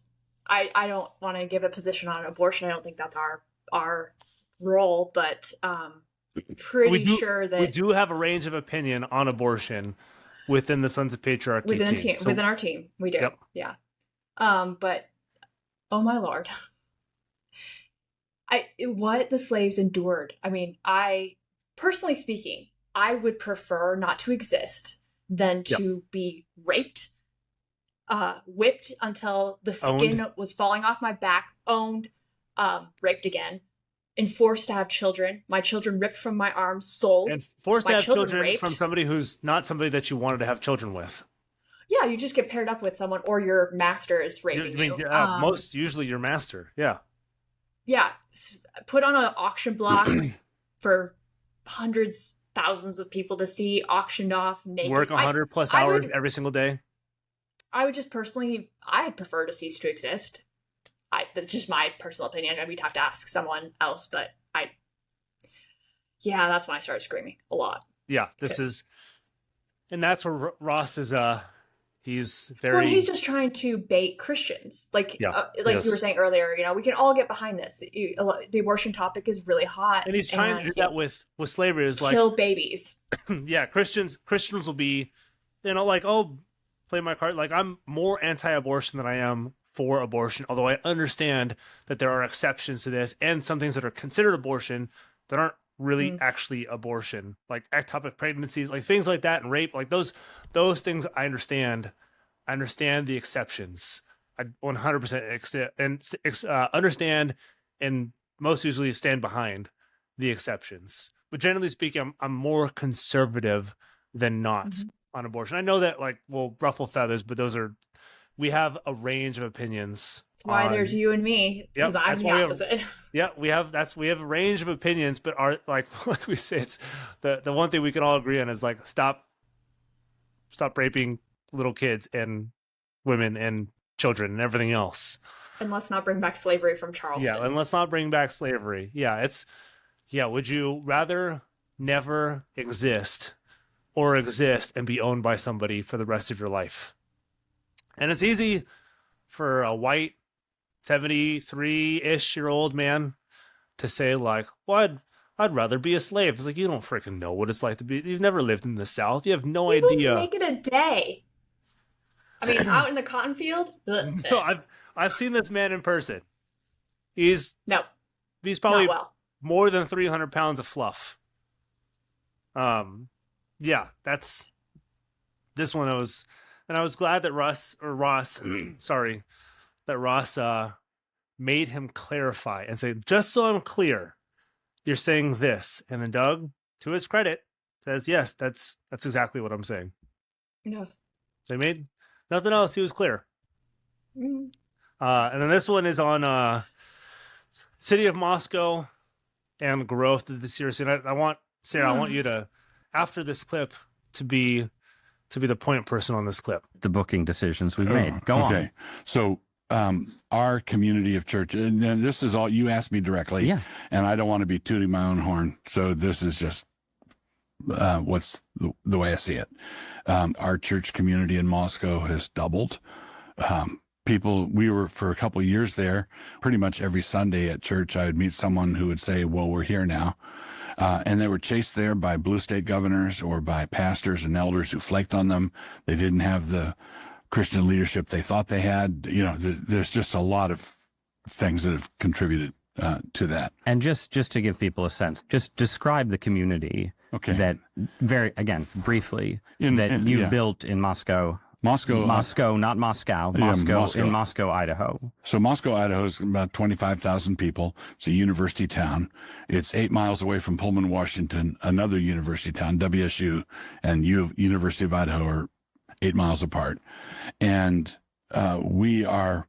I don't want to give a position on abortion. I don't think that's our role, but pretty sure that we do have a range of opinion on abortion within the Sons of Patriarchy within our team. We do. Yep. Yeah. But oh my Lord. What the slaves endured. I mean, personally speaking, I would prefer not to exist than to be raped, whipped until the skin was falling off my back, owned, raped again, and forced to have children. My children ripped from my arms, sold. And forced to have children raped. From somebody who's not somebody that you wanted to have children with. Yeah, you just get paired up with someone, or your master is raping you. Most usually your master, yeah. Yeah, put on an auction block for hundreds, thousands of people to see, auctioned off naked. Work 100+ hours every single day. I would just personally, I'd prefer to cease to exist. That's just my personal opinion. We'd have to ask someone else, but that's when I started screaming a lot. Yeah, and that's where Ross is. He's just trying to bait Christians, like you were saying earlier. You know, we can all get behind this. The abortion topic is really hot, and he's trying to do that with slavery. Is like kill babies. Yeah, Christians will be, like, oh, play my card. Like, I'm more anti-abortion than I am for abortion. Although I understand that there are exceptions to this, and some things that are considered abortion that aren't really actually abortion, like ectopic pregnancies, like things like that, and rape, like those things. I understand the exceptions. I 100% understand, and most usually stand behind the exceptions. But generally speaking, I'm more conservative than not on abortion. I know that will ruffle feathers, but we have a range of opinions. That's why there's you and me, because I'm the opposite. We have a range of opinions, but like we say, it's the one thing we can all agree on is like stop raping little kids and women and children and everything else. And let's not bring back slavery from Charleston. Yeah, and let's not bring back slavery. Would you rather never exist or exist and be owned by somebody for the rest of your life? And it's easy for a white 73-ish-year-old man to say, like, well, I'd rather be a slave. It's like, you don't freaking know what it's like to be. You've never lived in the South. You have no idea. You wouldn't make it a day. I mean, out in the cotton field. No, I've seen this man in person. He's probably more than 300 pounds of fluff. That's this one. I was glad that Ross made him clarify and say, just so I'm clear, you're saying this. And then Doug, to his credit, says, yes, that's exactly what I'm saying. No. They made nothing else. He was clear. Mm. And then this one is on city of Moscow and growth of the CRC. And I want, Sarah, I want you to, after this clip, to be the point person on this clip. The booking decisions we've made. Go on. Okay. So our community of church, and this is all, you asked me directly, Yeah. and I don't want to be tooting my own horn. So this is just what's the way I see it. Our church community in Moscow has doubled. We were for a couple of years there, pretty much every Sunday at church, I would meet someone who would say, well, we're here now. And they were chased there by blue state governors or by pastors and elders who flaked on them. They didn't have the Christian leadership they thought they had. You know, there's just a lot of things that have contributed to that. And just to give people a sense, just describe the community that briefly, you've built in Moscow. Moscow, not Moscow. Moscow, in Moscow, Idaho. So Moscow, Idaho is about 25,000 people. It's a university town. It's 8 miles away from Pullman, Washington, another university town, WSU, and University of Idaho are 8 miles apart. And our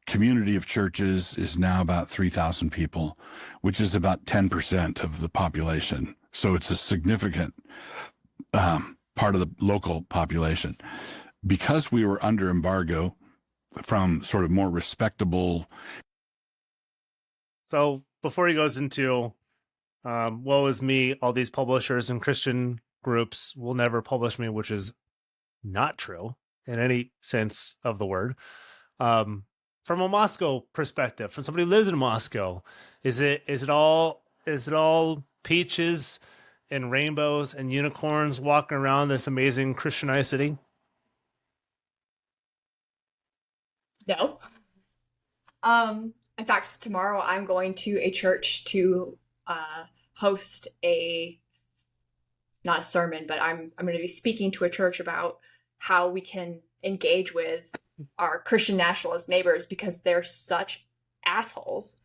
community of churches is now about 3,000 people, which is about 10% of the population. So it's a significant part of the local population. Because we were under embargo from sort of more respectable. So before he goes into woe is me, all these publishers and Christian groups will never publish me, which is not true in any sense of the word. From a Moscow perspective, from somebody who lives in Moscow, is it all peaches and rainbows and unicorns walking around this amazing Christianized city? No. In fact, tomorrow I'm going to a church to host not a sermon, but I'm going to be speaking to a church about how we can engage with our Christian nationalist neighbors because they're such assholes.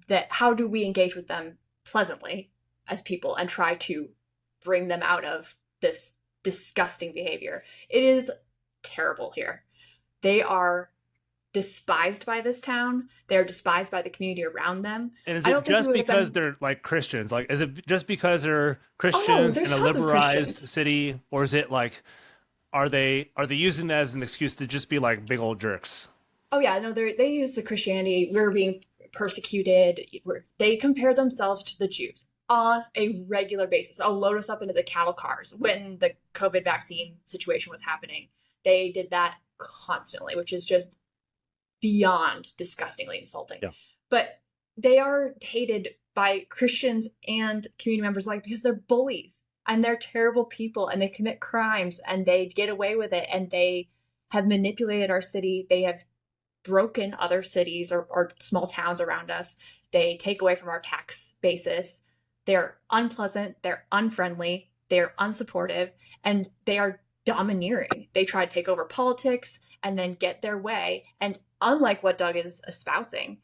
That how do we engage with them pleasantly as people and try to bring them out of this disgusting behavior? It is terrible here. They are despised by this town. They're despised by the community around them. And is it just because they're like Christians? Like, is it just because they're Christians in a liberalized city, or is it like, are they using that as an excuse to just be like big old jerks? Oh yeah, no, they use the Christianity. We're being persecuted. They compare themselves to the Jews on a regular basis. I'll load us up into the cattle cars when the COVID vaccine situation was happening. They did that constantly, which is just beyond disgustingly insulting. Yeah. But they are hated by Christians and community members because they're bullies and they're terrible people and they commit crimes and they get away with it and they have manipulated our city. They have broken other cities or small towns around us. They take away from our tax basis. They're unpleasant. They're unfriendly. They're unsupportive, and they are domineering. They try to take over politics and then get their way. And unlike what Doug is espousing,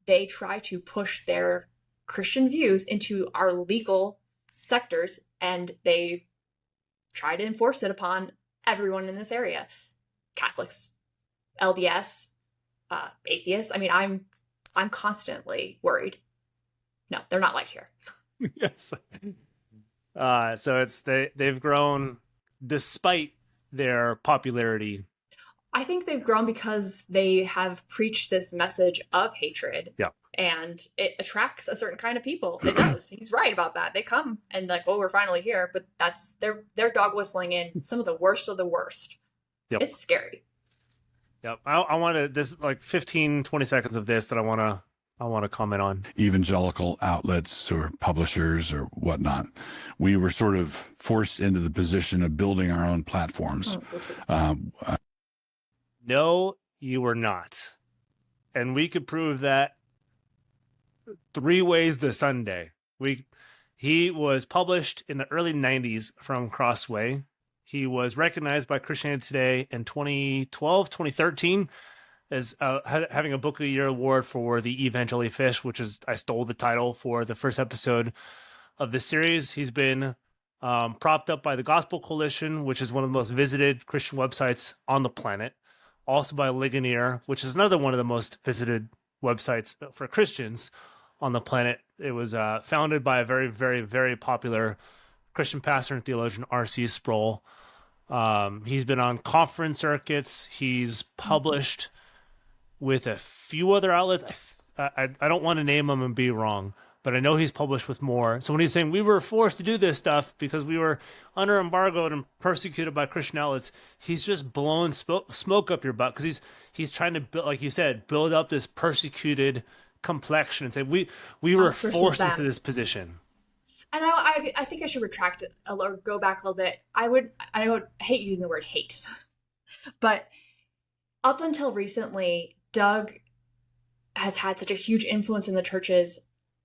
they try to push their Christian views into our legal sectors, and they try to enforce it upon everyone in this area. Catholics, LDS, atheists. I mean, I'm constantly worried. No, they're not liked here. Yes. So they've grown despite their popularity. I think they've grown because they have preached this message of hatred. Yeah. And it attracts a certain kind of people. It does. He's right about that. They come and like, oh, we're finally here. But they're dog whistling in some of the worst of the worst. Yep. It's scary. Yep. I want to, there's like 15, 20 seconds of this that I want to comment on. Evangelical outlets or publishers or whatnot. We were sort of forced into the position of building our own platforms. No, you were not. And we could prove that 3 ways this Sunday. He was published in the early 90s from Crossway. He was recognized by Christianity Today in 2012, 2013 as having a Book of the Year award for the Evangeli Fish, which is, I stole the title for the first episode of this series. He's been propped up by the Gospel Coalition, which is one of the most visited Christian websites on the planet. Also by Ligonier, which is another one of the most visited websites for Christians on the planet. It was founded by a very, very, very popular Christian pastor and theologian, R.C. Sproul. He's been on conference circuits. He's published with a few other outlets. I don't want to name them and be wrong, but I know he's published with more. So when he's saying we were forced to do this stuff because we were under embargo and persecuted by Christian outlets, he's just blowing smoke up your butt because he's trying to build, like you said, build up this persecuted complexion and say we were forced into this position. And I think I should retract it or go back a little bit. I hate using the word hate, but up until recently, Doug has had such a huge influence in the churches,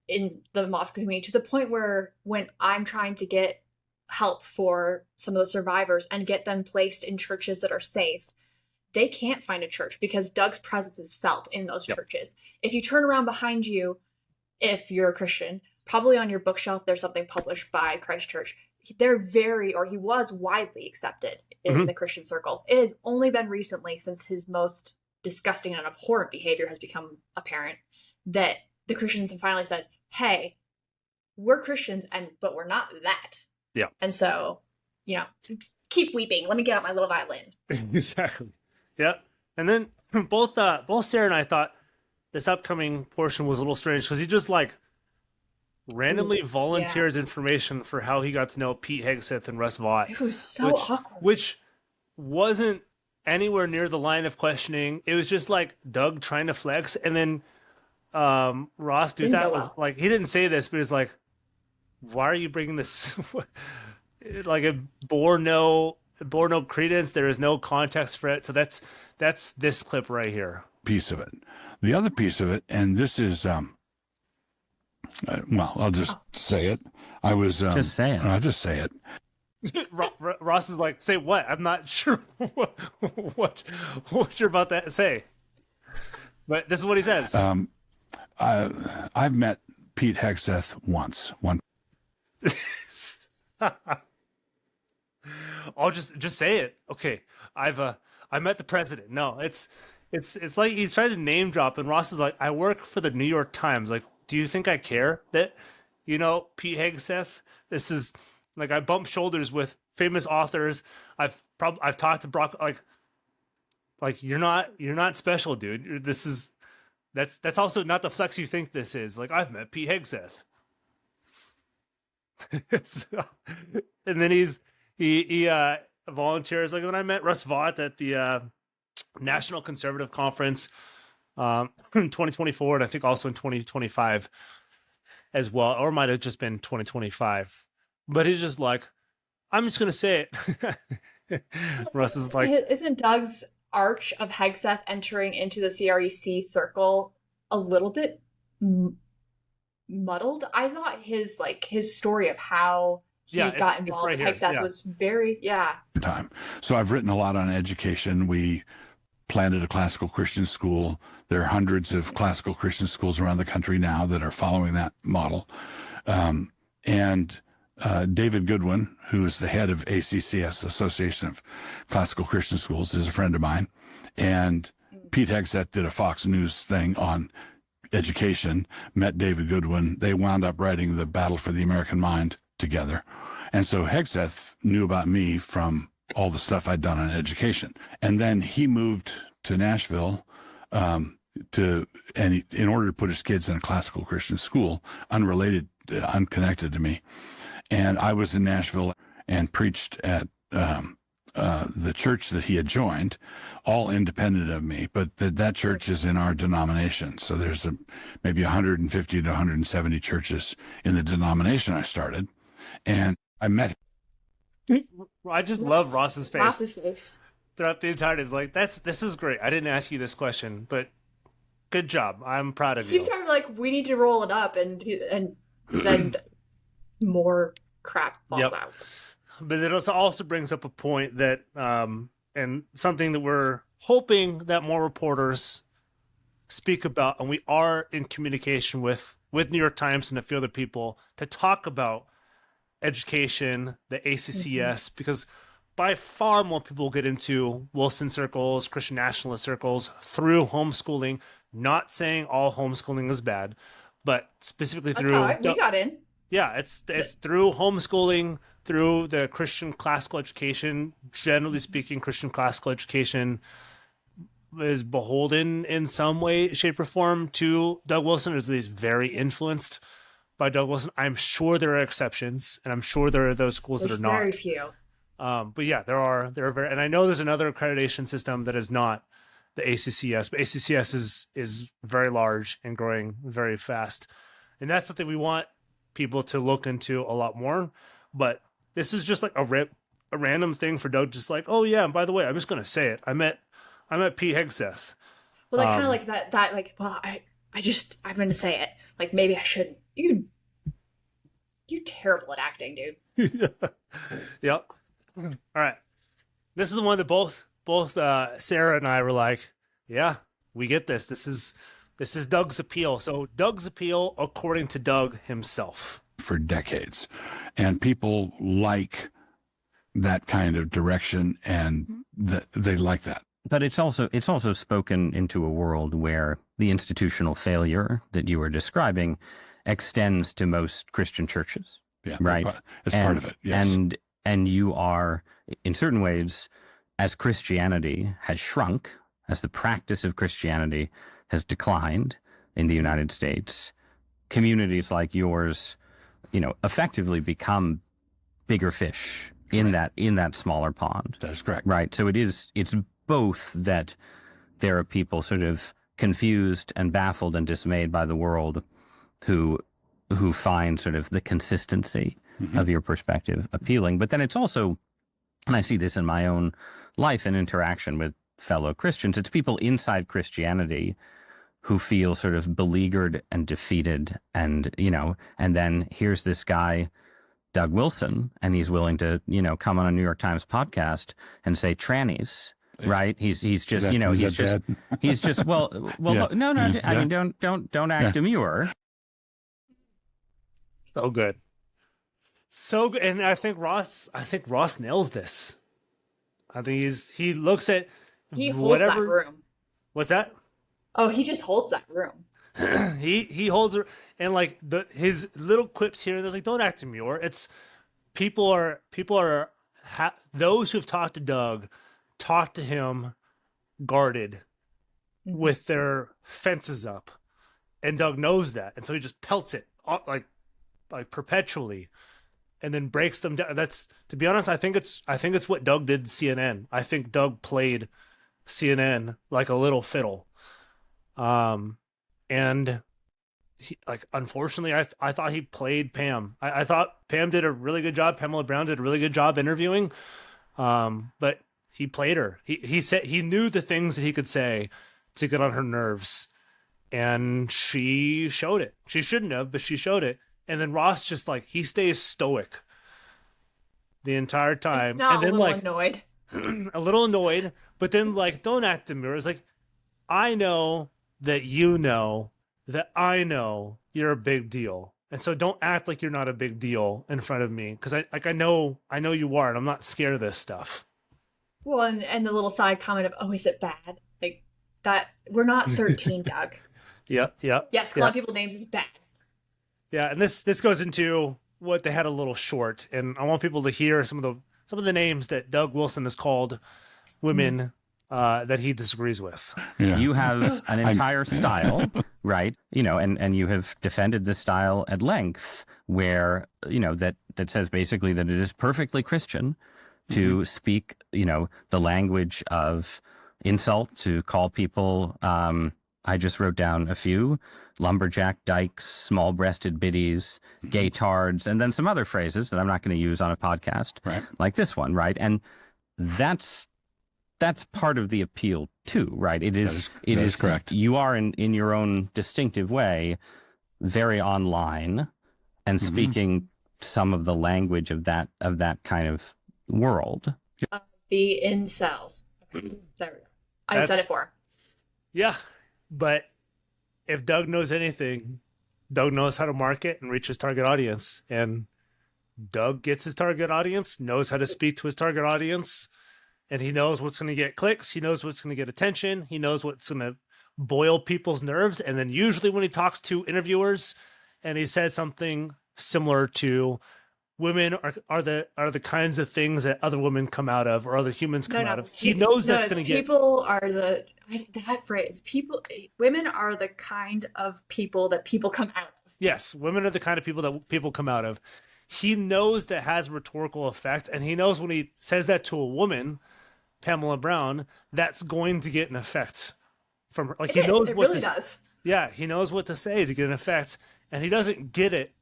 in the Moscow community, to the point where when I'm trying to get help for some of the survivors and get them placed in churches that are safe, they can't find a church because Doug's presence is felt in those churches. If you turn around behind you, if you're a Christian, probably on your bookshelf, there's something published by Christ Church. He was widely accepted in the Christian circles. It has only been recently, since his most disgusting and abhorrent behavior has become apparent, that the Christians have finally said, hey, we're Christians, but we're not that. Yeah. And so, keep weeping. Let me get out my little violin. Exactly. Yeah. And then both Sarah and I thought this upcoming portion was a little strange because he just randomly volunteers information for how he got to know Pete Hegseth and Russ Vought. It was so awkward. Which wasn't anywhere near the line of questioning. It was just Doug trying to flex, and then Ross Douthat was he didn't say this, but he's like, why are you bringing this? It bore no credence. There is no context for it. So that's this clip right here. Piece of it. The other piece of it, and this is I'll just say it. I was just say it. I'll just say it. Ross is like, say what? I'm not sure what you're about to say. But this is what he says. I've met Pete Hegseth once. I'll just say it. Okay, I met the president. No, it's like he's trying to name drop, and Ross is like, I work for the New York Times. Like, do you think I care that Pete Hegseth? This is I bump shoulders with famous authors. I've talked to Brock. You're not special, dude. That's also not the flex you think this is. I've met Pete Hegseth. And then he volunteers. When I met Russ Vought at the National Conservative Conference in 2024, and I think also in 2025 as well, or it might have just been 2025. But he's just I'm just gonna say it. Russ is isn't Doug's arch of Hegseth entering into the CREC circle a little bit muddled? I thought his story of how he got involved with Hegseth was very time. So I've written a lot on education. We planted a classical Christian school. There are hundreds of classical Christian schools around the country now that are following that model. And David Goodwin, who is the head of ACCS, Association of Classical Christian Schools, is a friend of mine. And Pete Hegseth did a Fox News thing on education, met David Goodwin. They wound up writing The Battle for the American Mind together. And so Hegseth knew about me from all the stuff I'd done on education. And then he moved to Nashville in order to put his kids in a classical Christian school, unconnected to me. And I was in Nashville and preached at the church that he had joined, all independent of me. But that church is in our denomination. So there's maybe 150 to 170 churches in the denomination I started. And I met him. I just love Ross's face. Throughout the entirety. It's this is great. I didn't ask you this question, but good job. I'm proud of you. He's sort of we need to roll it up, and then more crap falls out. But it also brings up a point that, and something that we're hoping that more reporters speak about, and we are in communication with with New York Times and a few other people to talk about education, the ACCS, because by far more people get into Wilson circles, Christian nationalist circles through homeschooling. Not saying all homeschooling is bad, but specifically That's how we got in. Yeah, it's through homeschooling, through the Christian classical education. Generally speaking, Christian classical education is beholden in some way, shape, or form to Doug Wilson, or at least very influenced by Doug Wilson. I'm sure there are exceptions, and I'm sure there are those schools that are not. Very few. But yeah, there are very, and I know there's another accreditation system that is not the ACCS, but ACCS is very large and growing very fast, and that's something we want people to look into a lot more. But this is just like a random thing for Doug, just like, oh yeah, and by the way, I'm just gonna say it. I met Pete Hegseth. Well, like kind of like that like, well, I'm gonna say it. Like maybe I shouldn't. You're terrible at acting, dude. Yep. All right. This is the one that both Sarah and I were like, yeah, we get this. This is Doug's appeal. So Doug's appeal, according to Doug himself, for decades, and people like that kind of direction, and they like that. But it's also spoken into a world where the institutional failure that you were describing extends to most Christian churches. Yeah, right. It's part of it. Yes. And you are, in certain ways, as Christianity has shrunk, as the practice of Christianity has declined in the United States, communities like yours, effectively become bigger fish in that smaller pond. That is correct. Right. So it's both that there are people sort of confused and baffled and dismayed by the world who find sort of the consistency of your perspective appealing. But then it's also, and I see this in my own life and interaction with fellow Christians, it's people inside Christianity who feel sort of beleaguered and defeated, and then here's this guy, Doug Wilson, and he's willing to, come on a New York Times podcast and say trannies. Right, he's just he's just well yeah. no yeah. I mean don't act demure. So good, so good, and I think Ross nails this. I think he looks at holds that room. What's that? Oh, he just holds that room. he holds her, and like his little quips here. There's like, don't act demure. It's people are those who've talked to Doug. Talk to him guarded with their fences up, and Doug knows that, and so he just pelts it like perpetually, and then breaks them down. That's, to be honest, I think it's what Doug did to CNN. I think Doug played CNN like a little fiddle, and he, like, unfortunately, I thought he played Pam. I thought Pam did a really good job. Pamela Brown did a really good job interviewing, but he played her. He said he knew the things that he could say to get on her nerves, and she showed it. She shouldn't have, but she showed it. And then Ross just like, he stays stoic the entire time. Not and then a little annoyed. A little annoyed, but then like, don't act demure. It's like, I know that you know that I know you're a big deal, and so don't act like you're not a big deal in front of me, because I know you are, and I'm not scared of this stuff. Well, and the little side comment of, oh, is it bad? Like, that, we're not 13, Doug. Yeah. Yes, calling people names is bad. Yeah, and this goes into what they had a little short, and I want people to hear some of the names that Doug Wilson has called women that he disagrees with. Yeah. You have an entire style, right? And you have defended this style at length, where that says basically that it is perfectly Christian to speak, the language of insult, to call people, I just wrote down a few: lumberjack dykes, small-breasted biddies, gaytards, and then some other phrases that I'm not going to use on a podcast, right, like this one, right? And that's part of the appeal too, right? It is correct. You are in your own distinctive way very online and speaking some of the language of that kind of world. The incels. There we go. I said it for. Yeah, but if Doug knows anything, Doug knows how to market and reach his target audience, and Doug gets his target audience, knows how to speak to his target audience, and he knows what's going to get clicks. He knows what's going to get attention. He knows what's going to boil people's nerves. And then usually when he talks to interviewers and he said something similar to women are the kinds of things that other women come out of or other humans come out of, he knows that's going to get... People are that phrase, women are the kind of people that people come out of. Yes, women are the kind of people that people come out of. He knows that has a rhetorical effect, and he knows when he says that to a woman, Pamela Brown, that's going to get an effect from her. Like, he knows what really does. Yeah, he knows what to say to get an effect, and he doesn't get it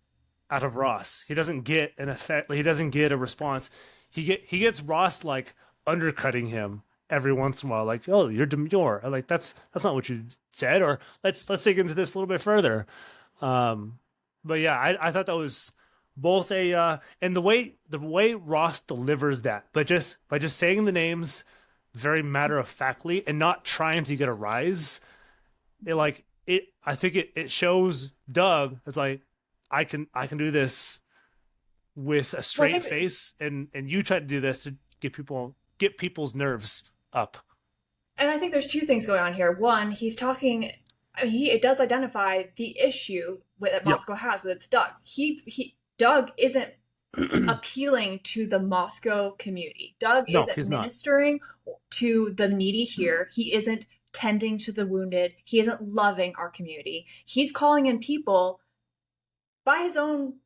out of Ross. He doesn't get an effect. Like, he doesn't get a response. He gets Ross like undercutting him every once in a while, like, "Oh, you're demure." Or, like, that's not what you said. Or let's dig into this a little bit further. But yeah, I thought that was both a and the way Ross delivers that, but just by just saying the names very matter of factly and not trying to get a rise, I think it shows Doug, it's like, I can do this with a straight face, and you try to do this to get people's nerves up. And I think there's two things going on here. One, he's talking. It does identify the issue that Moscow has with Doug. Doug isn't appealing to the Moscow community. Doug isn't ministering to the needy here. He isn't tending to the wounded. He isn't loving our community. He's calling in people, by his own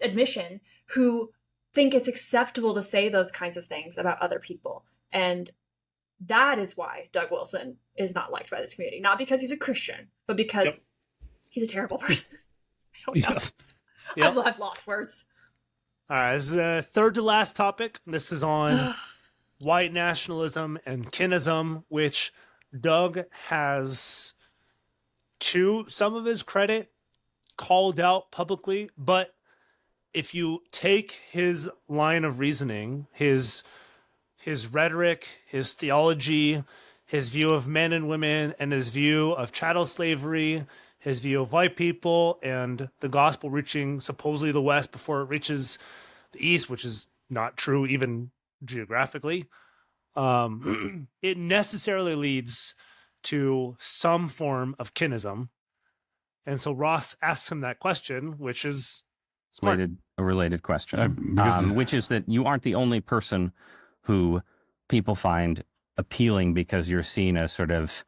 admission, who think it's acceptable to say those kinds of things about other people. And that is why Doug Wilson is not liked by this community. Not because he's a Christian, but because he's a terrible person. I don't know. Yep. I've lost words. All right, this is a third to last topic. This is on white nationalism and kinism, which Doug has, to some of his credit, called out publicly. But if you take his line of reasoning, his rhetoric, his theology, his view of men and women, and his view of chattel slavery, his view of white people, and the gospel reaching supposedly the West before it reaches the East, which is not true even geographically, it necessarily leads to some form of kinism. And so Ross asks him that question, which is smart. A related question, which is that you aren't the only person who people find appealing because you're seen as sort of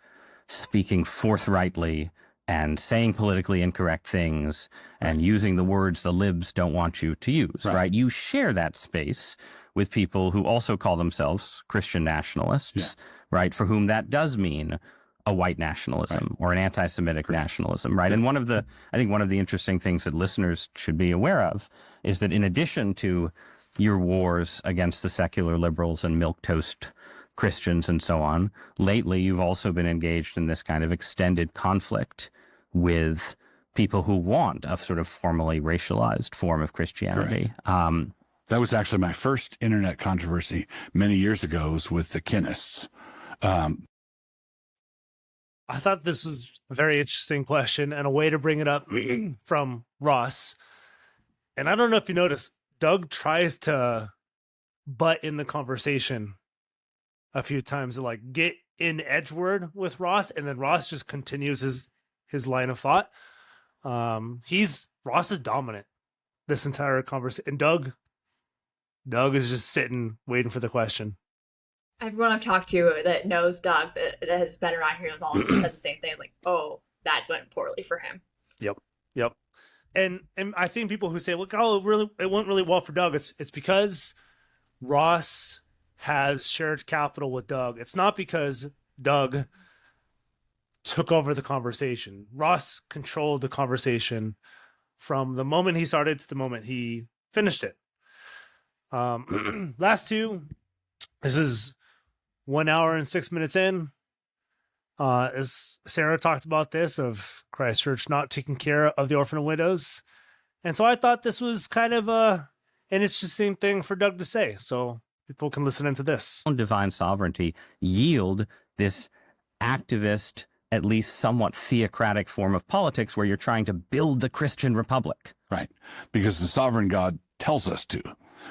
speaking forthrightly and saying politically incorrect things and using the words the libs don't want you to use, right? You share that space with people who also call themselves Christian nationalists, right? For whom that does mean a white nationalism or an anti-Semitic nationalism, right? And I think one of the interesting things that listeners should be aware of is that in addition to your wars against the secular liberals and milquetoast Christians and so on, lately you've also been engaged in this kind of extended conflict with people who want a sort of formally racialized form of Christianity. That was actually my first internet controversy many years ago, was with the kinists. I thought this was a very interesting question and a way to bring it up from Ross. And I don't know if you noticed, Doug tries to butt in the conversation a few times to like get in edgeword with Ross, and then Ross just continues his line of thought. Ross is dominant this entire conversation, and Doug is just sitting waiting for the question. Everyone I've talked to that knows Doug, that has been around here, has all said the same thing. It's like, oh, that went poorly for him. Yep. And I think people who say, look, it went really well for Doug, it's because Ross has shared capital with Doug. It's not because Doug took over the conversation. Ross controlled the conversation from the moment he started to the moment he finished it. Last two, this is 1 hour and 6 minutes in. As Sarah talked about this, of Christchurch not taking care of the orphan and widows. And so I thought this was kind of an interesting thing for Doug to say. So people can listen into this. Divine sovereignty yield this activist at least somewhat theocratic form of politics where you're trying to build the Christian republic. Right. Because the sovereign God tells us to.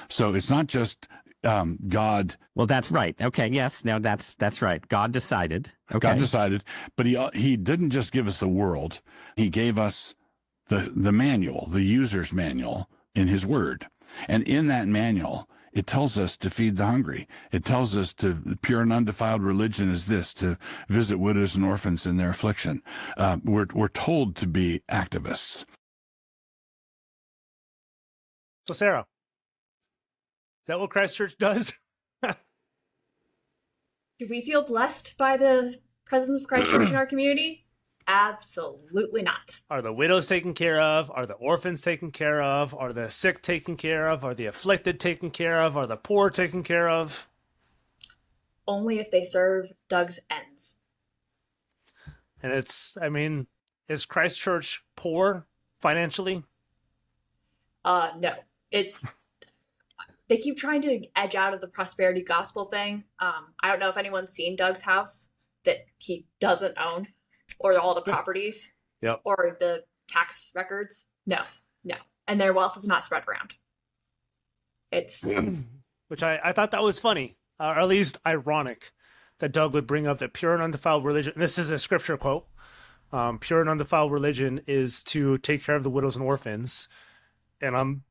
So it's not just God. Well, that's right. Okay. Yes. No, that's right. God decided. Okay. God decided, but he didn't just give us the world. He gave us the manual, the user's manual in his word. And in that manual, it tells us to feed the hungry. It tells us the pure and undefiled religion is this, to visit widows and orphans in their affliction. We're told to be activists. So, Sarah, is that what Christ Church does? Do we feel blessed by the presence of Christ Church in our community? Absolutely not. Are the widows taken care of? Are the orphans taken care of? Are the sick taken care of? Are the afflicted taken care of? Are the poor taken care of? Only if they serve Doug's ends. And is Christ Church poor financially? No. They keep trying to edge out of the prosperity gospel thing. I don't know if anyone's seen Doug's house that he doesn't own, or all the properties, yep, or the tax records. No. And their wealth is not spread around. It's which I thought that was funny, or at least ironic, that Doug would bring up that pure and undefiled religion. And this is a scripture quote. Pure and undefiled religion is to take care of the widows and orphans. And I'm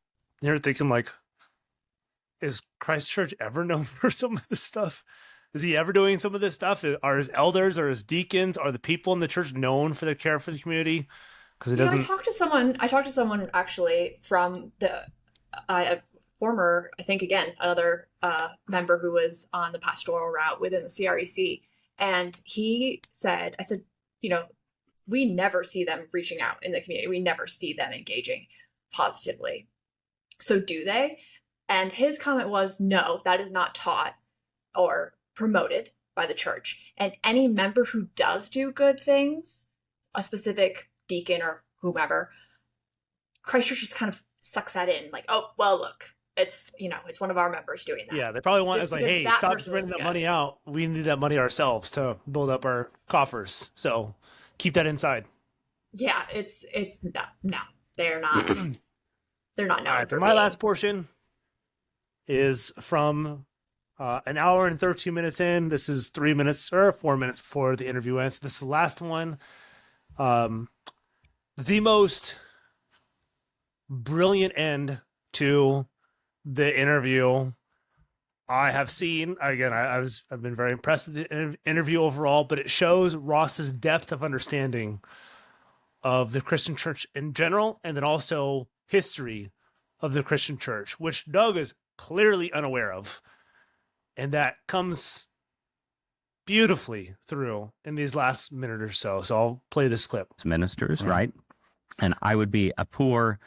here thinking, like, is Christ Church ever known for some of this stuff? Is he ever doing some of this stuff? Are his elders or his deacons, are the people in the church known for their care for the community? Because it doesn't. I talked to someone actually from the former, I think again, another member who was on the pastoral route within the CREC, and he said, I said, we never see them reaching out in the community. We never see them engaging positively. So do they? And his comment was, no, that is not taught or promoted by the church. And any member who does do good things, a specific deacon or whomever, Christ Church just kind of sucks that in. Like, oh, well, look, it's one of our members doing that. Yeah, they probably want, just it's like, hey, stop spreading that money out. We need that money ourselves to build up our coffers. So keep that inside. Yeah, it's no, they're not. They're not known. All right, my last portion is from an hour and 13 minutes in. This is 3 minutes or 4 minutes before the interview ends. This is the last one. The most brilliant end to the interview I have seen. Again, I've been very impressed with the interview overall, but it shows Ross's depth of understanding of the Christian church in general, and then also history of the Christian church, which Doug is clearly unaware of. And that comes beautifully through in these last minute or so. So I'll play this clip. Ministers, right? And I would be a poor,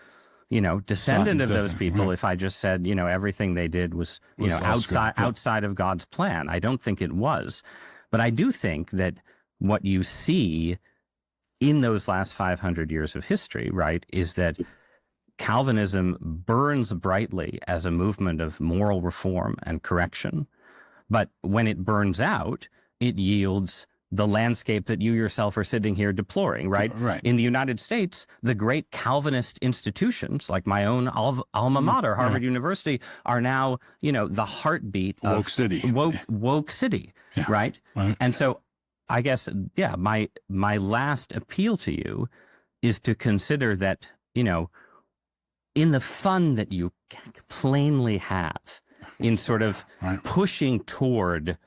descendant of those people if I just said, everything they did was outside of God's plan. I don't think it was. But I do think that what you see in those last 500 years of history, right, is that Calvinism burns brightly as a movement of moral reform and correction. But when it burns out, it yields the landscape that you yourself are sitting here deploring, right? Right. In the United States, the great Calvinist institutions, like my own alma mater, Harvard University, are now, the heartbeat of woke city, right? And so I guess, my last appeal to you is to consider that, in the fun that you plainly have in sort of pushing toward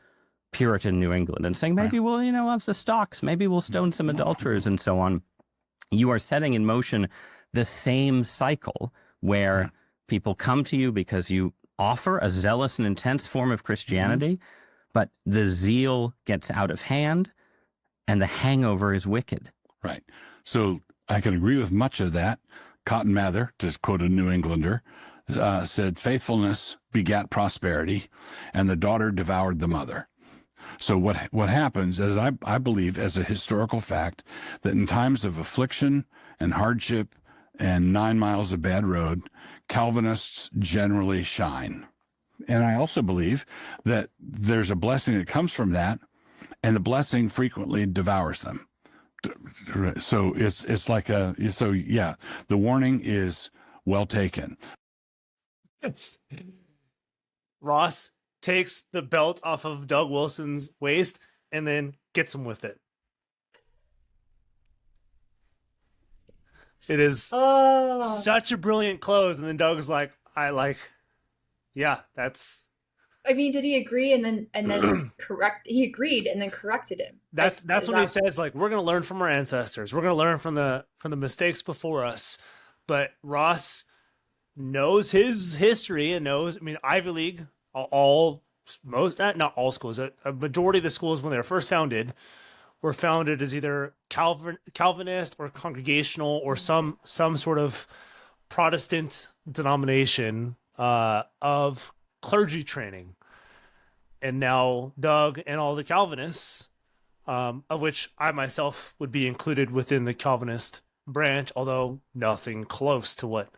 Puritan New England and saying, maybe we'll, have the stocks, maybe we'll stone some adulterers and so on. You are setting in motion the same cycle where people come to you because you offer a zealous and intense form of Christianity, but the zeal gets out of hand and the hangover is wicked. Right. So I can agree with much of that. Cotton Mather, to quote a New Englander, said, faithfulness begat prosperity, and the daughter devoured the mother. So what happens is, I believe, as a historical fact, that in times of affliction and hardship and 9 miles of bad road, Calvinists generally shine. And I also believe that there's a blessing that comes from that, and the blessing frequently devours them. So it's like so yeah, the warning is well taken. Ross takes the belt off of Doug Wilson's waist and then gets him with it. It is such a brilliant close, and then Doug's like, yeah, that's. I mean, did he agree and then correct? He agreed and then corrected him. That's what he says. Like, we're gonna learn from our ancestors. We're gonna learn from the mistakes before us. But Ross knows his history and knows. I mean, Ivy League, not all schools, a majority of the schools when they were first founded were founded as either Calvinist or Congregational or some sort of Protestant denomination of clergy training. And now Doug and all the Calvinists, of which I myself would be included within the Calvinist branch, although nothing close to what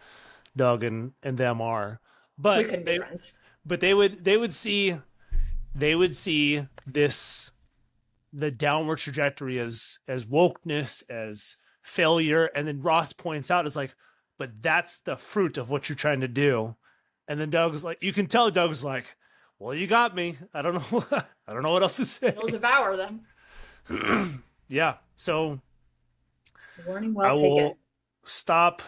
Doug and them are. But we couldn't be friends. But they would see this, the downward trajectory as wokeness, as failure, and then Ross points out is like, but that's the fruit of what you're trying to do. And then Doug's like, you can tell Doug's like, well, you got me. I don't know what else to say. We'll devour them. Yeah. So warning well I taken. will stop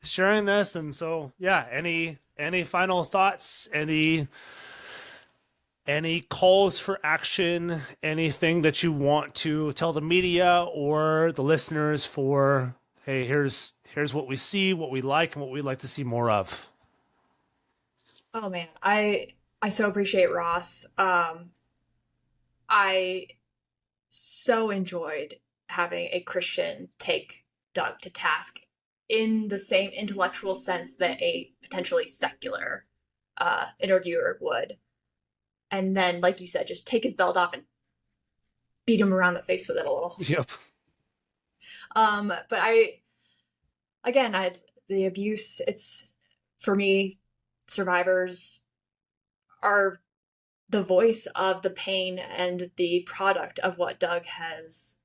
sharing this. And so, yeah, any final thoughts? Any calls for action? Anything that you want to tell the media or the listeners for, hey, here's what we see, what we like, and what we'd like to see more of? Oh man, I so appreciate Ross. I so enjoyed having a Christian take Doug to task in the same intellectual sense that a potentially secular interviewer would. And then, like you said, just take his belt off and beat him around the face with it a little. Yep. But the abuse, it's, for me, survivors are the voice of the pain and the product of what Doug has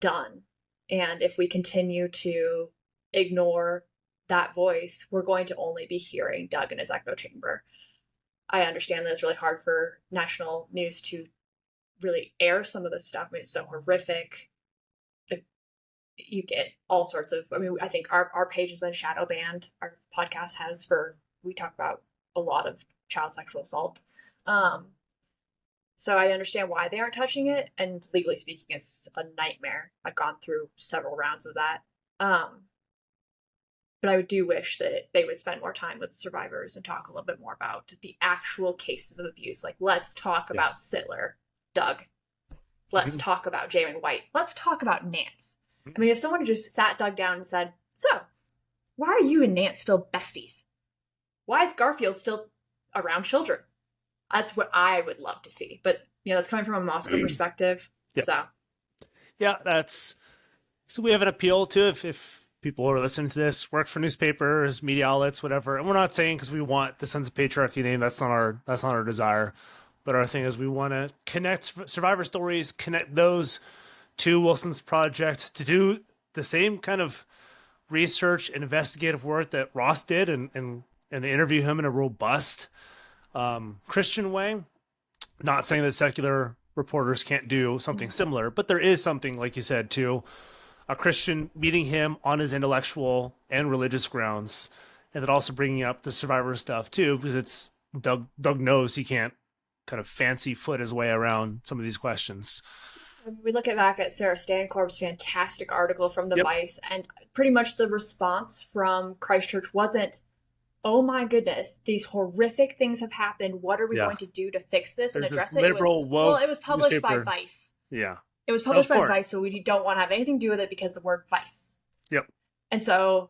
done. And if we continue to ignore that voice, we're going to only be hearing Doug in his echo chamber. I understand that it's really hard for national news to really air some of this stuff. I mean, it's so horrific. You get all sorts of, I think our page has been shadow banned. Our podcast has we talk about a lot of child sexual assault. So I understand why they aren't touching it. And legally speaking, it's a nightmare. I've gone through several rounds of that. But I do wish that they would spend more time with survivors and talk a little bit more about the actual cases of abuse. Like, let's talk about Sittler, Doug. Let's talk about Jamin White. Let's talk about Nance. I mean, if someone just sat Doug down and said, so, why are you and Nance still besties? Why is Garfield still around children? That's what I would love to see. But, that's coming from a Moscow perspective. Yep. So. Yeah, so we have an appeal to if people are listening to this, work for newspapers, media outlets, whatever. And we're not saying because we want the Sons of Patriarchy name. That's not our desire. But our thing is we want to connect survivor stories, connect those to Wilson's project, to do the same kind of research and investigative work that Ross did and interview him in a robust Christian way. Not saying that secular reporters can't do something similar, but there is something, like you said, to a Christian meeting him on his intellectual and religious grounds, and then also bringing up the survivor stuff too, because it's Doug knows he can't kind of fancy foot his way around some of these questions. We look back at Sarah Stancorp's fantastic article from the Vice, and pretty much the response from Christchurch wasn't, oh my goodness, these horrific things have happened. What are we going to do to fix this and address it? It was published newspaper. by Vice. Yeah. It was published by Vice, so we don't want to have anything to do with it because the word Vice. Yep. And so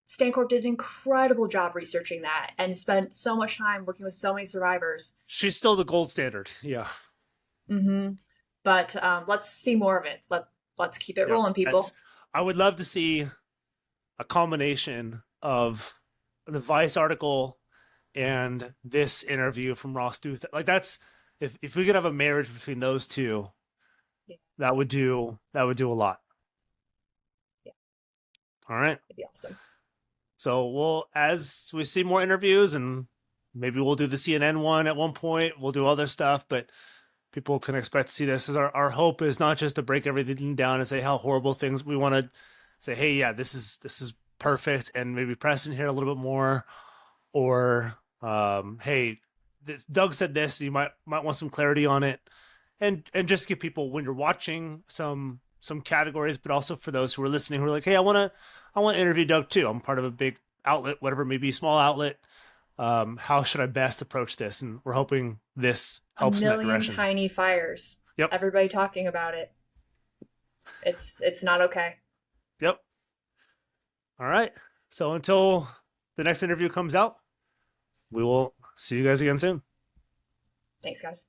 Stancorp did an incredible job researching that and spent so much time working with so many survivors. She's still the gold standard. Yeah. Mm-hmm. But let's see more of it. Let's keep it rolling, people. I would love to see a combination of the Vice article and this interview from Ross Douthat. Like, that's if we could have a marriage between those two, that would do a lot. Yeah. All right. It'd be awesome. So as we see more interviews, and maybe we'll do the CNN one at one point, we'll do other stuff, but people can expect to see this. As our hope is not just to break everything down and say how horrible things. We want to say, hey, yeah, this is perfect, and maybe press in here a little bit more, or hey, Doug said this, you might want some clarity on it, and just give people, when you're watching, some categories, but also for those who are listening who are like, hey, I want to interview Doug too. I'm part of a big outlet, whatever, maybe a small outlet. How should I best approach this? And we're hoping this helps in that direction. Tiny fires. Yep. Everybody talking about it. It's not okay. Yep. All right. So until the next interview comes out, we will see you guys again soon. Thanks, guys.